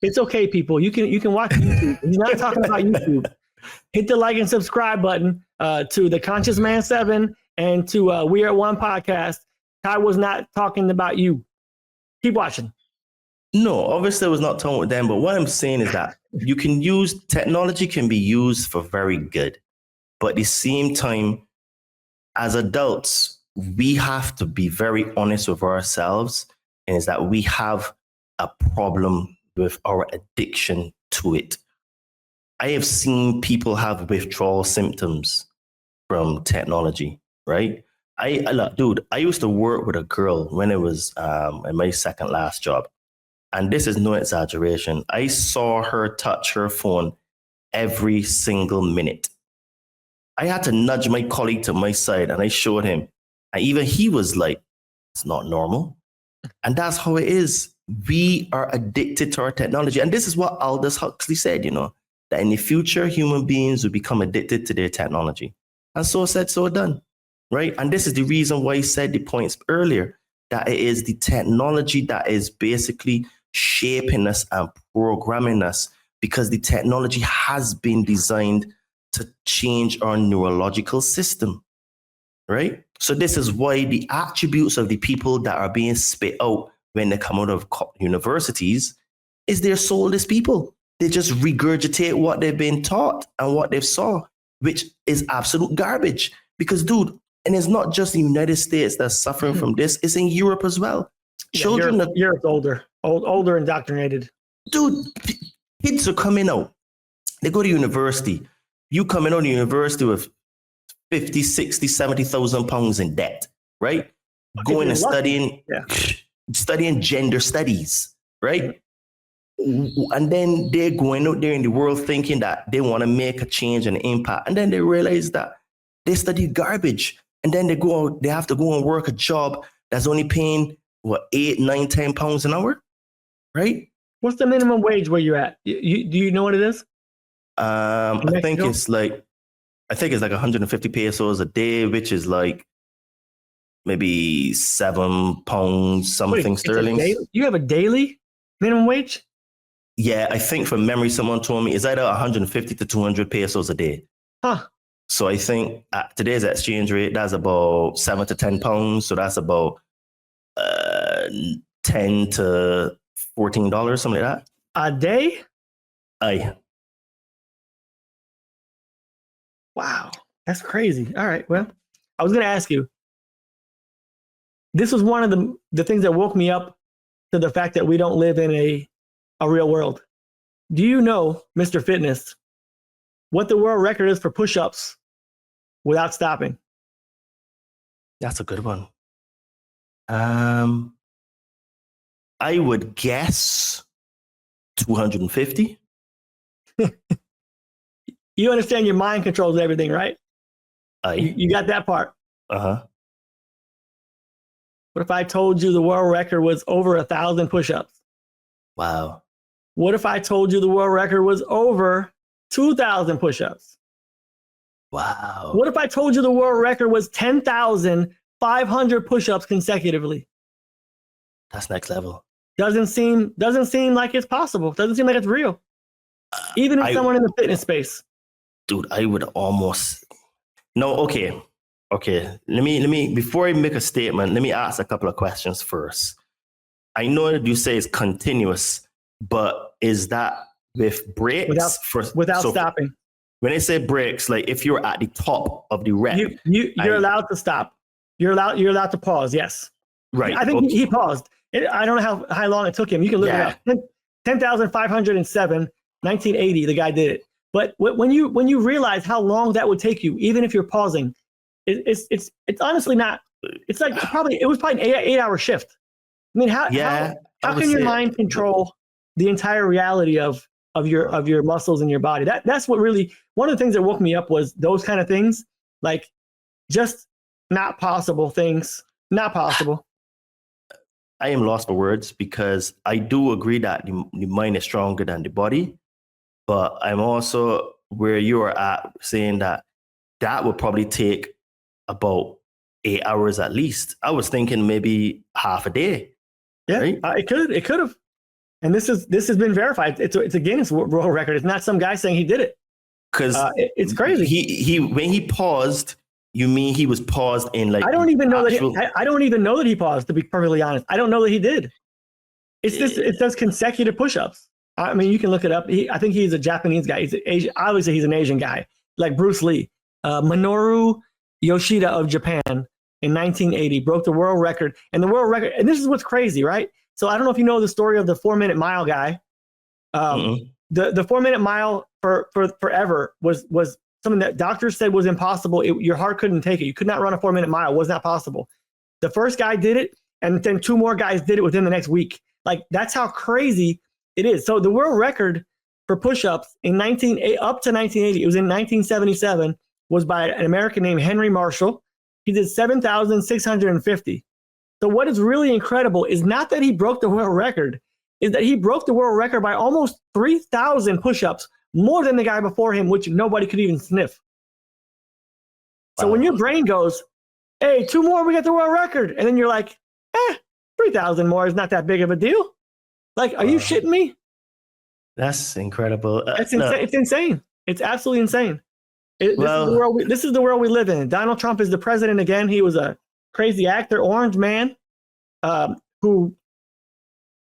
It's okay, people. You can watch YouTube. He's not talking about YouTube. Hit the like and subscribe button to the Conscious Man 7 and to We Are One podcast. Ty was not talking about you. Keep watching. No, obviously I was not talking with them, but what I'm saying is that technology can be used for very good. But at the same time, as adults, we have to be very honest with ourselves, and is that we have a problem with our addiction to it. I have seen people have withdrawal symptoms from technology, right? I used to work with a girl when it was in my second last job. And this is no exaggeration. I saw her touch her phone every single minute. I had to nudge my colleague to my side and I showed him. And even he was like, it's not normal. And that's how it is. We are addicted to our technology. And this is what Aldous Huxley said, that in the future, human beings will become addicted to their technology. And so said, so done, right? And this is the reason why he said the points earlier, that it is the technology that is basically shaping us and programming us, because the technology has been designed to change our neurological system, right? So this is why the attributes of the people that are being spit out when they come out of universities is they're soulless people. They just regurgitate what they've been taught and what they've saw, which is absolute garbage. Because, dude, And it's not just the United States that's suffering from this, it's in Europe as well. Children, Europe's older indoctrinated. Dude, kids are coming out. They go to university. You coming out of university with 50, 60, 70,000 pounds in debt, right? Going and studying gender studies, right? And then they're going out there in the world thinking that they want to make a change and impact. And then they realize that they study garbage. And then they have to go and work a job that's only paying, what, 8, 9, 10 pounds an hour, right? What's the minimum wage where you're at? Do you know what it is? I think it's like 150 pesos a day, which is like maybe 7 pounds something sterling. You have a daily minimum wage? Yeah, I think from memory, someone told me it's either 150 to 200 pesos a day. Huh. So I think at today's exchange rate, that's about 7 to 10 pounds. So that's about $10 to $14, something like that. A day? Aye. Wow, that's crazy. All right, well, I was going to ask you. This was one of the things that woke me up to the fact that we don't live in a real world. Do you know, Mr. Fitness, what the world record is for push-ups without stopping? That's a good one. I would guess 250. You understand your mind controls everything, right? You got that part. Uh-huh. What if I told you the world record was over 1,000 push-ups? Wow. What if I told you the world record was over 2,000 push-ups? Wow. What if I told you the world record was 10,500 push-ups consecutively? That's next level. Doesn't seem like it's possible. Doesn't seem like it's real. Even if someone in the fitness space. Dude, I would almost. No, okay. Let me before I make a statement, let me ask a couple of questions first. I know that you say it's continuous, but is that with breaks without stopping? When I say breaks, like if you're at the top of the rep, you're allowed to stop. You're allowed to pause. Yes. Right. I think he paused. I don't know how long it took him. You can look it up. 10,507, 1980. The guy did it. But when you realize how long that would take you, even if you're pausing, it's honestly not. It's like it was probably an 8-hour shift. I mean, how can your mind control the entire reality of your muscles and your body? That's what really, one of the things that woke me up was those kind of things, like just not possible things, not possible. I am lost for words because I do agree that the mind is stronger than the body, but I'm also where you are at saying that would probably take about 8 hours at least. I was thinking maybe half a day. Yeah, right? It could have. And this has been verified. It's a Guinness World Record. It's not some guy saying he did it. Because it's crazy. He when he paused, you mean he was paused in like? I don't even know that he paused. To be perfectly honest, I don't know that he did. It says consecutive push-ups. I mean, you can look it up. I think he's a Japanese guy. He's Asian. Obviously, he's an Asian guy, like Bruce Lee. Minoru Yoshida of Japan in 1980 broke the world record. And the world record, and this is what's crazy, right? So I don't know if you know the story of the 4-minute mile guy. The 4-minute mile for forever was something that doctors said was impossible. Your heart couldn't take it. You could not run a 4-minute mile. It was not possible. The first guy did it, and then 2 more guys did it within the next week. Like, that's how crazy it is. So the world record for push-ups up to 1980, it was in 1977, was by an American named Henry Marshall. He did 7,650. So what is really incredible is not that he broke the world record, is that he broke the world record by almost 3,000 push-ups, more than the guy before him, which nobody could even sniff. So when your brain goes, hey, 2 more, we got the world record. And then you're like, 3,000 more is not that big of a deal. Like, are you shitting me? That's incredible. It's insane. It's insane. It's absolutely insane. This is the world we live in. Donald Trump is the president again. He was a crazy actor, orange man, who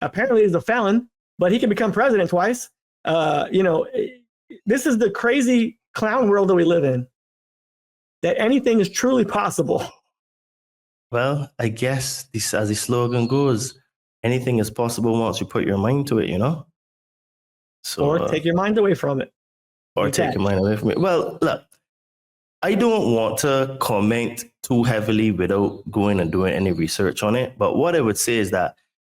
apparently is a felon, but he can become president twice. This is the crazy clown world that we live in. that anything is truly possible. Well, I guess this, as the slogan goes, anything is possible once you put your mind to it, you know? So, Or take your mind away from it. or take your mind away from it. Well, look, I don't want to comment too heavily without going and doing any research on it. But what I would say is that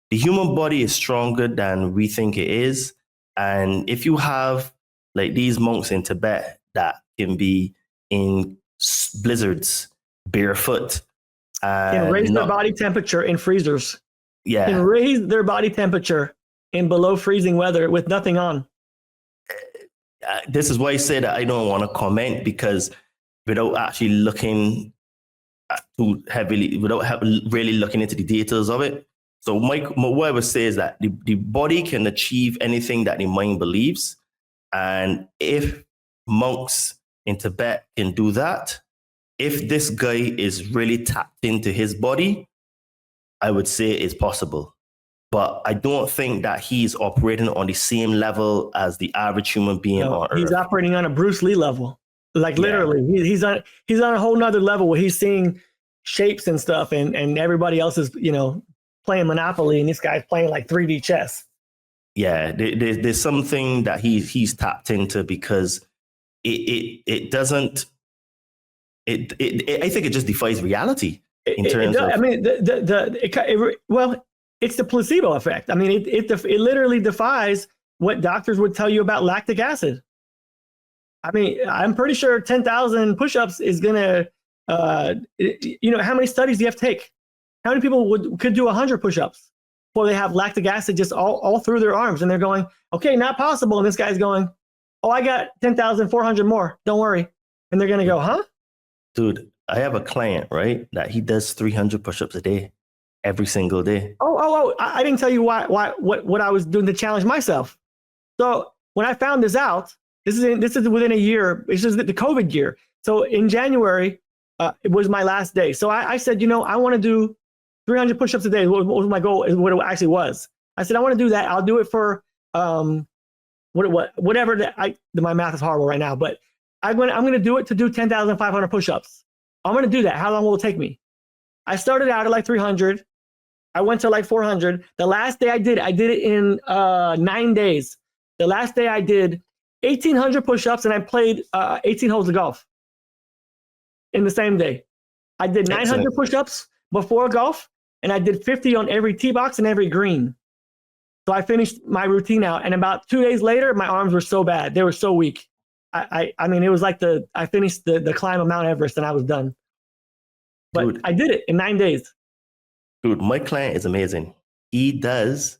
the human body is stronger than we think it is. And if you have like these monks in Tibet that can be in blizzards, barefoot, Can raise their body temperature in freezers. Yeah. Can raise their body temperature in below freezing weather with nothing on. This is why I say that I don't want to comment, because without actually looking too heavily, without really looking into the details of it. So what I would say is that the body can achieve anything that the mind believes. And if monks in Tibet can do that, if this guy is really tapped into his body, I would say it's possible. But I don't think that he's operating on the same level as the average human being on Earth. He's operating on a Bruce Lee level. Like literally, he's on a whole nother level where he's seeing shapes and stuff, and everybody else is, playing Monopoly, and this guy's playing like 3D chess. Yeah, there's something that he's tapped into, because it doesn't. I think it just defies reality in terms of. I mean, well, it's the placebo effect. I mean, it literally defies what doctors would tell you about lactic acid. I mean, I'm pretty sure 10,000 push-ups is gonna. How many studies do you have to take? How many people could do 100 push-ups before they have lactic acid just all through their arms, and they're going, okay, not possible. And this guy's going, oh, I got 10,400 more. Don't worry. And they're gonna go, huh? Dude, I have a client, right, that he does 300 push-ups a day, every single day. Oh! I didn't tell you what I was doing to challenge myself. So when I found this out, this is within a year. This is the COVID year. So in January, it was my last day. So I said, I want to do 300 push-ups a day. What was my goal? Is what it actually was. I said, I want to do that. I'll do it for whatever my math is horrible right now, but I'm going to do it to do 10,500 push-ups. I'm going to do that. How long will it take me? I started out at like 300. I went to like 400. The last day I did it in 9 days. The last day I did 1,800 push-ups, and I played 18 holes of golf in the same day. I did 900 push-ups before golf, and I did 50 on every tee box and every green. So I finished my routine out, and about 2 days later, my arms were so bad. They were so weak. I mean, it was like I finished the climb of Mount Everest, and I was done. But dude, I did it in 9 days. Dude, my client is amazing. He does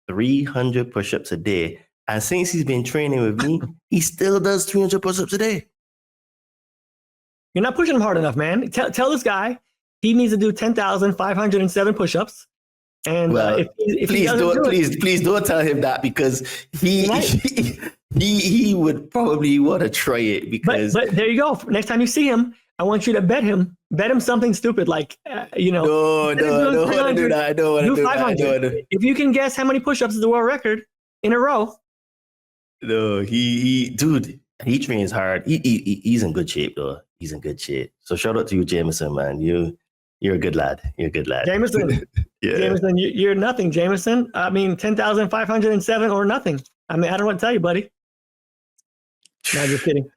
300 push-ups a day. And since he's been training with me, he still does 300 push-ups a day. You're not pushing him hard enough, man. Tell this guy he needs to do 10,507 push-ups. And please don't tell him that, because he would probably want to try it, because. But there you go. Next time you see him, I want you to bet him something stupid, like No, I don't want to do that. I don't want to do 500. That. If you can guess how many push-ups is the world record in a row. No, he trains hard. He's in good shape though. He's in good shape. So shout out to you, Jameson, man. You're a good lad. You're a good lad. Jameson. Yeah. Jameson, you're nothing, Jameson. I mean, 10,507 or nothing. I mean, I don't know what to tell you, buddy. No, just kidding.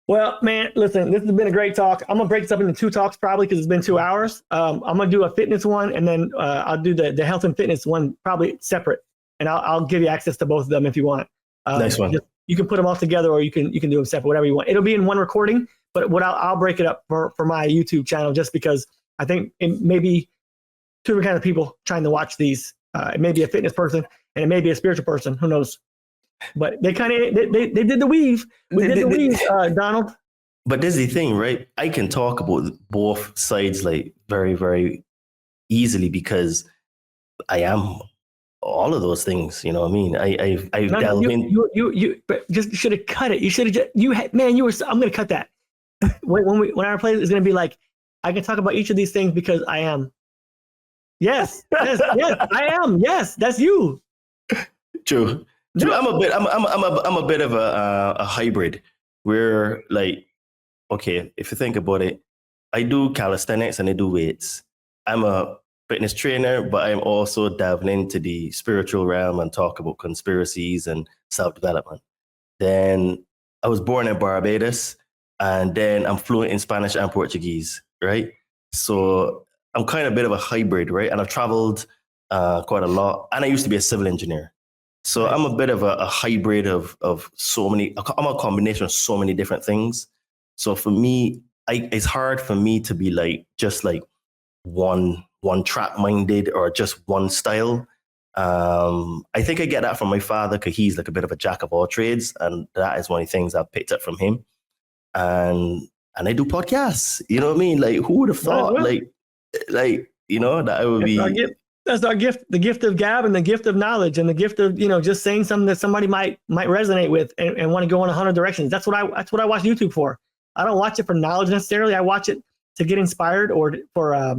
Well, man, listen, this has been a great talk. I'm going to break this up into 2 talks probably, because it's been 2 hours. I'm going to do a fitness one, and then I'll do the health and fitness one probably separate. And I'll give you access to both of them if you want. Nice one. You can put them all together, or you can do them separate, whatever you want. It'll be in one recording, but I'll break it up for my YouTube channel, just because I think it may be 2 different kinds of people trying to watch these. It may be a fitness person, and it may be a spiritual person. Who knows? But they kind of they did the weave. We did the weave, Donald. But this is the thing, right? I can talk about both sides like very, very easily, because I am all of those things. You know what I mean? I delve in. You just should have cut it. You should have just I'm gonna cut that. when I play, it's gonna be like, I can talk about each of these things because I am. Yes, I am. Yes, that's you. True. I'm a bit of a hybrid, where like okay, if you think about it, I do calisthenics and I do weights. I'm a fitness trainer, but I'm also diving into the spiritual realm and talk about conspiracies and self-development. Then I was born in Barbados, and then I'm fluent in Spanish and Portuguese, right? So I'm kind of a bit of a hybrid, right? And I've traveled quite a lot, and I used to be a civil engineer. So I'm a bit of a hybrid of so many. I'm a combination of so many different things. So for me, it's hard for me to be like just like one track minded or just one style. I think I get that from my father because he's like a bit of a jack of all trades, and that is one of the things I've picked up from him. And I do podcasts. You know what I mean? Like, who would have thought? Like that I would be. That's our gift, the gift of gab and the gift of knowledge and the gift of, just saying something that somebody might resonate with and want to go in 100 directions. That's what I watch YouTube for. I don't watch it for knowledge necessarily. I watch it to get inspired or for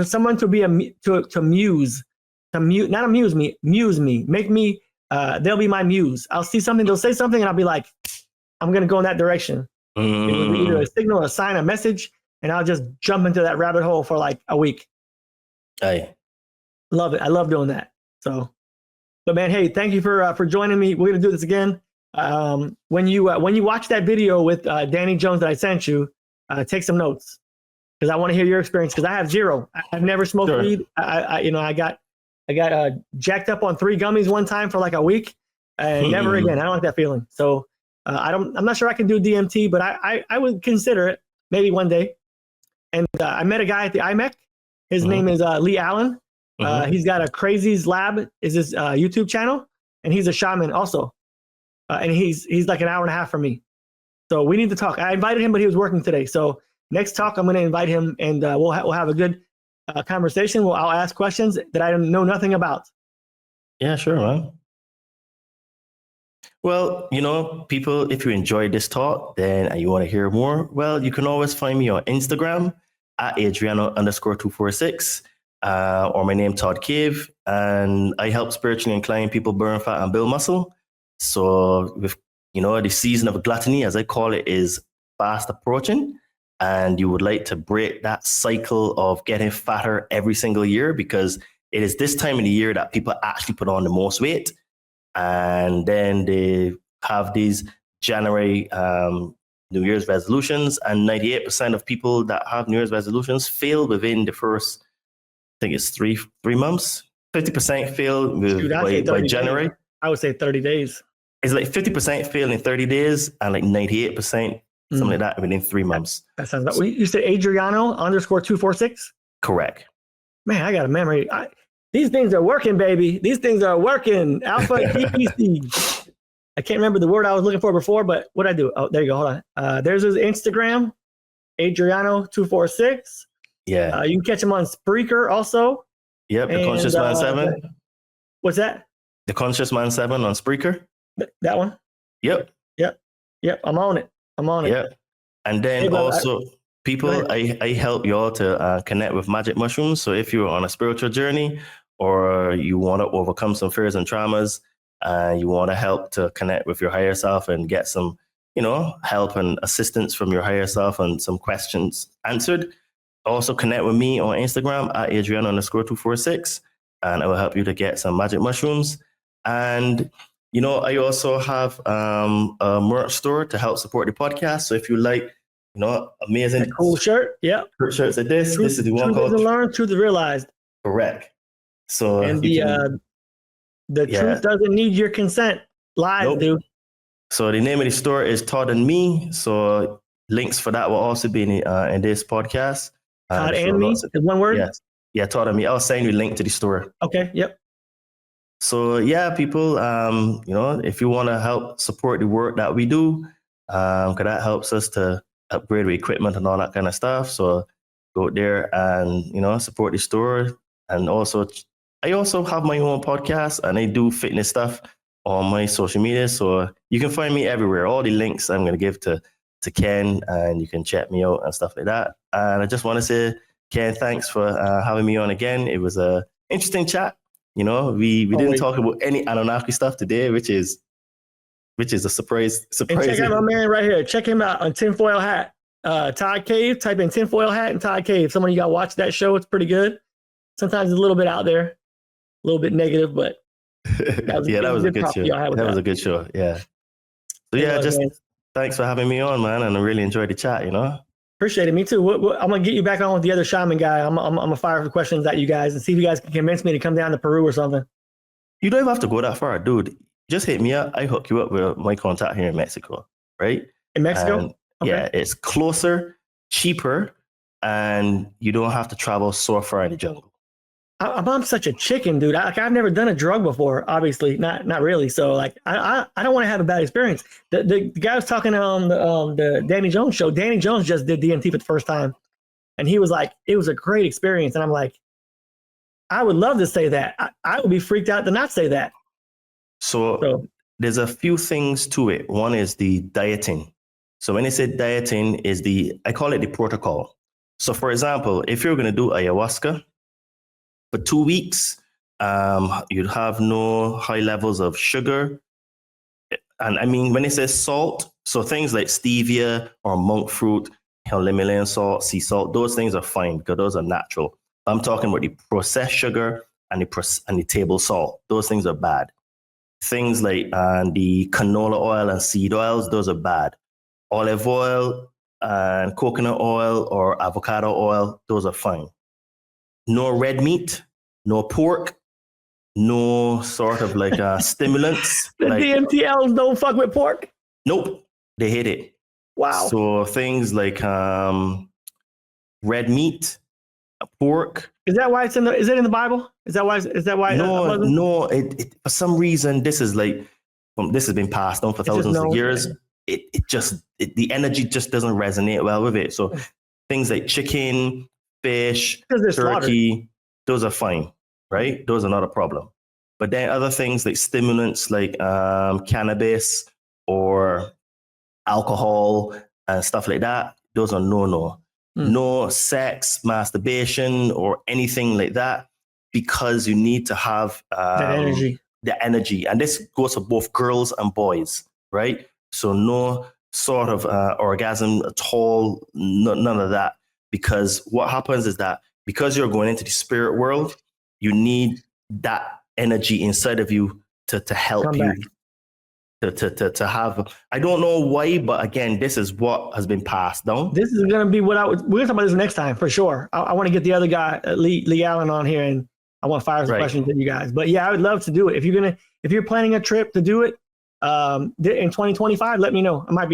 someone to be to muse, not amuse me, muse me, make me, they'll be my muse. I'll see something, they'll say something and I'll be like, I'm going to go in that direction. It will be either a signal, a sign, a message, and I'll just jump into that rabbit hole for like a week. I love it. I love doing that. So, but man, hey, thank you for joining me. We're gonna do this again. When you watch that video with Danny Jones that I sent you, take some notes because I want to hear your experience. Because I have zero. I've never smoked weed. I got jacked up on 3 gummies one time for like a week, and never again. I don't like that feeling. So I'm not sure I can do DMT, but I would consider it maybe one day. And I met a guy at the IMEC. His name is Lee Allen. He's got a Crazy's Lab is his YouTube channel, and he's a shaman also. And he's like an hour and a half from me. So we need to talk. I invited him, but he was working today. So next talk, I'm going to invite him, and we'll have a good conversation. I'll ask questions that I know nothing about. Yeah, sure, man. Well, people, if you enjoyed this talk, then and you want to hear more, well, you can always find me on Instagram at Adriano_246, or my name Todd Cave, and I help spiritually inclined people burn fat and build muscle. So with the season of gluttony, as I call it, is fast approaching, and you would like to break that cycle of getting fatter every single year, because it is this time of the year that people actually put on the most weight, and then they have these January New Year's resolutions, and 98% of people that have New Year's resolutions fail within the first, I think it's three months. 50% fail by January. Days. I would say 30 days. It's like 50% fail in 30 days and like 98%, something like that, within 3 months. That sounds about. You said Adriano_246? Correct. Man, I got a memory. These things are working, baby. These things are working. Alpha DPC. I can't remember the word I was looking for before, but what I do? Oh, there you go. Hold on. There's his Instagram, Adriano246. Yeah. You can catch him on Spreaker also. Yep. The Conscious Man 7. What's that? The Conscious Man 7 on Spreaker. That one? Yep. I'm on it. Yeah. And then people, I help y'all to connect with magic mushrooms. So if you're on a spiritual journey or you want to overcome some fears and traumas, you want to help to connect with your higher self and get some, help and assistance from your higher self and some questions answered, also connect with me on Instagram at Adriano_246, and I will help you to get some magic mushrooms. And, I also have a merch store to help support the podcast. So if you like, amazing. A cool shirt. Yeah. Shirts like this. This is the one called Truth Isn't Learned, Truth Is Realized. Correct. So and the truth doesn't need your consent. Lies do. So the name of the store is Todd and Me. So links for that will also be in this podcast. Todd and Me is one word? Yes. Yeah, Todd and Me. I'll send you a link to the store. Okay, yep. So yeah, people, if you want to help support the work that we do, because that helps us to upgrade the equipment and all that kind of stuff. So go there and, support the store. And also, I also have my own podcast and I do fitness stuff on my social media. So you can find me everywhere. All the links I'm going to give to Ken, and you can check me out and stuff like that. And I just want to say, Ken, thanks for having me on again. It was a interesting chat. We didn't talk about any Anunnaki stuff today, which is which is a surprise. And check out my Surprising. man right here. Check him out on Tinfoil Hat. Todd Cave. Type in Tinfoil Hat and Todd Cave. Someone you got to watch that show. It's pretty good. Sometimes it's a little bit out there, a little bit negative, but That was a good show. That was a good show. Yeah. So yeah, just thanks for having me on, man, and I really enjoyed the chat. Appreciate it. Me too. I'm gonna get you back on with the other shaman guy. I'm gonna fire some questions at you guys and see if you guys can convince me to come down to Peru or something. You don't even have to go that far, dude. Just hit me up. I hook you up with my contact here in Mexico, right? In Mexico? And, yeah, it's closer, cheaper, and you don't have to travel so far in the jungle. I'm such a chicken, dude. I've never done a drug before. Obviously, not really. So like, I don't want to have a bad experience. The guy was talking on the Danny Jones show. Danny Jones just did DMT for the first time, and he was like, it was a great experience. And I'm like, I would love to say that. I would be freaked out to not say that. So there's a few things to it. One is the dieting. So when I say dieting is I call it the protocol. So for example, if you're going to do ayahuasca, for 2 weeks, you'd have no high levels of sugar. And I mean, when it says salt, so things like stevia or monk fruit, Himalayan salt, sea salt, those things are fine because those are natural. I'm talking about the processed sugar and the table salt. Those things are bad. Things like the canola oil and seed oils, those are bad. Olive oil and coconut oil or avocado oil, those are fine. No red meat, no pork, no sort of like stimulants. The like, DMTLs don't fuck with pork? Nope, they hate it. Wow. So things like red meat, pork. Is that why is it in the Bible? Is that why? No. It for some reason this is like this has been passed on for thousands of years. The energy just doesn't resonate well with it. So things like chicken, fish, turkey, those are fine, right? Those are not a problem. But then other things like stimulants like cannabis or alcohol and stuff like that, those are no. No sex, masturbation, or anything like that, because you need to have the energy. And this goes for both girls and boys, right? So no sort of orgasm at all, none of that. Because what happens is that because you're going into the spirit world, you need that energy inside of you to help you. To have, I don't know why, but again, this is what has been passed down. This is going to be we're going to talk about this next time for sure. I want to get the other guy, Lee Allen, on here, and I want to fire some questions at you guys. But yeah, I would love to do it. If you're planning a trip to do it in 2025, let me know. I might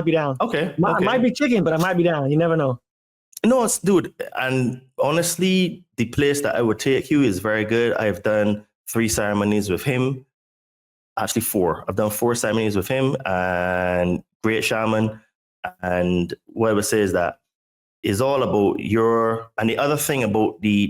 be down. Okay. I might be chicken, but I might be down. You never know. No, dude. And honestly, the place that I would take you is very good. I've done 3 ceremonies with him. Actually 4. I've done 4 ceremonies with him, and great shaman. And what I would say is that is all about and the other thing about the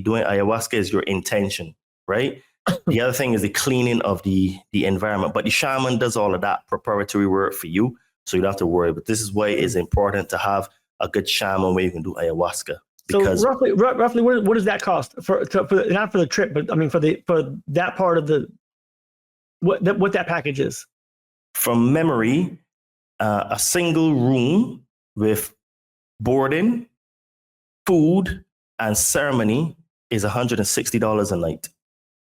doing ayahuasca is your intention, right? The other thing is the cleaning of the environment. But the shaman does all of that preparatory work for you, so you don't have to worry. But this is why it is important to have a good shaman where you can do ayahuasca. Because so roughly, what does that cost for not for the trip, but I mean for that part of the what that package is? From memory, a single room with boarding, food, and ceremony is $160 a night.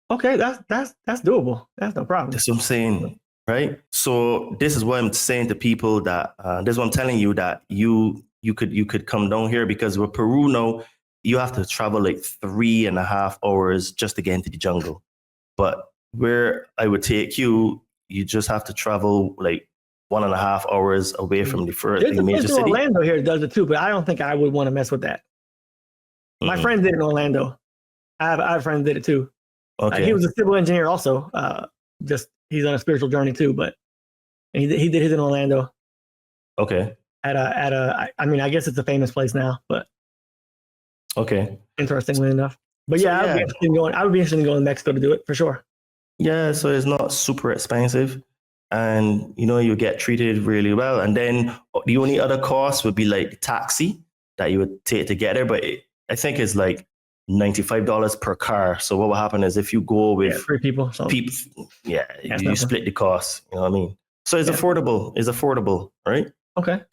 Okay, that's doable. That's no problem. That's what I'm saying, right? So this is what I'm saying to people that this is what I'm telling you, that you could come down here, because with Peru now, you have to travel like 3.5 hours just to get into the jungle. But where I would take you, you just have to travel like 1.5 hours away from the major city. Orlando here does it too, but I don't think I would want to mess with that. My friend did it in Orlando. I have a friend that did it too. Okay. He was a civil engineer also. He's on a spiritual journey too, but he did his in Orlando. Okay. I mean, I guess it's a famous place now, but okay. Interestingly enough. But yeah, I would be interested in going to Mexico to do it for sure. Yeah, so it's not super expensive, and you get treated really well. And then the only other cost would be like the taxi that you would take to get there, but I think it's like $95 per car. So what will happen is if you go with 3 people, you split the cost. You know what I mean? So it's affordable. It's affordable, right? Okay.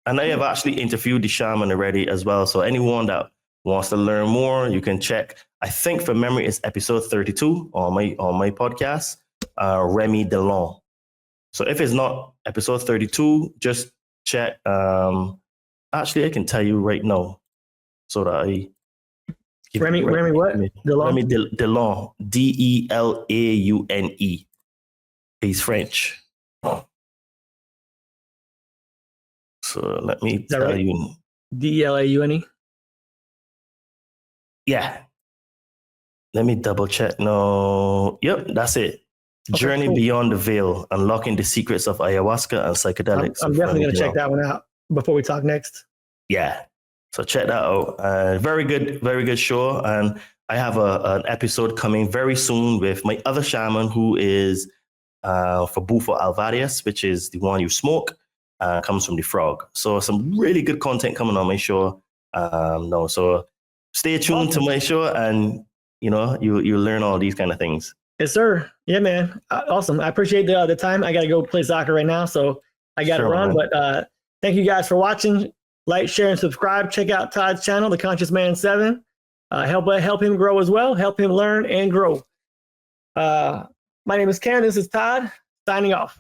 And I have actually interviewed the shaman already as well. So anyone that wants to learn more, you can check. I think from memory it's episode 32 on my podcast, Remy Delon. So if it's not episode 32, just check. Actually, I can tell you right now, so that I Remy what? Delon? Remy Delon, Delaune. He's French. So let me tell right? you. Delaune? Yeah. Let me double check. No. Yep, that's it. Okay, Journey cool. Beyond the Veil, Unlocking the Secrets of Ayahuasca and Psychedelics. I'm definitely going to check that one out before we talk next. Yeah. So check that out. Very good show. And I have an episode coming very soon with my other shaman who is for Bufo alvarius, which is the one you smoke, comes from the frog. So some really good content coming on my show. So stay tuned to my show and, you learn all these kind of things. Yes, sir. Yeah, man. Awesome. I appreciate the time. I got to go play soccer right now, so I got to run. Man. But thank you guys for watching. Like, share, and subscribe. Check out Todd's channel, The Conscious Man 7. Help him grow as well. Help him learn and grow. My name is Ken. This is Todd. Signing off.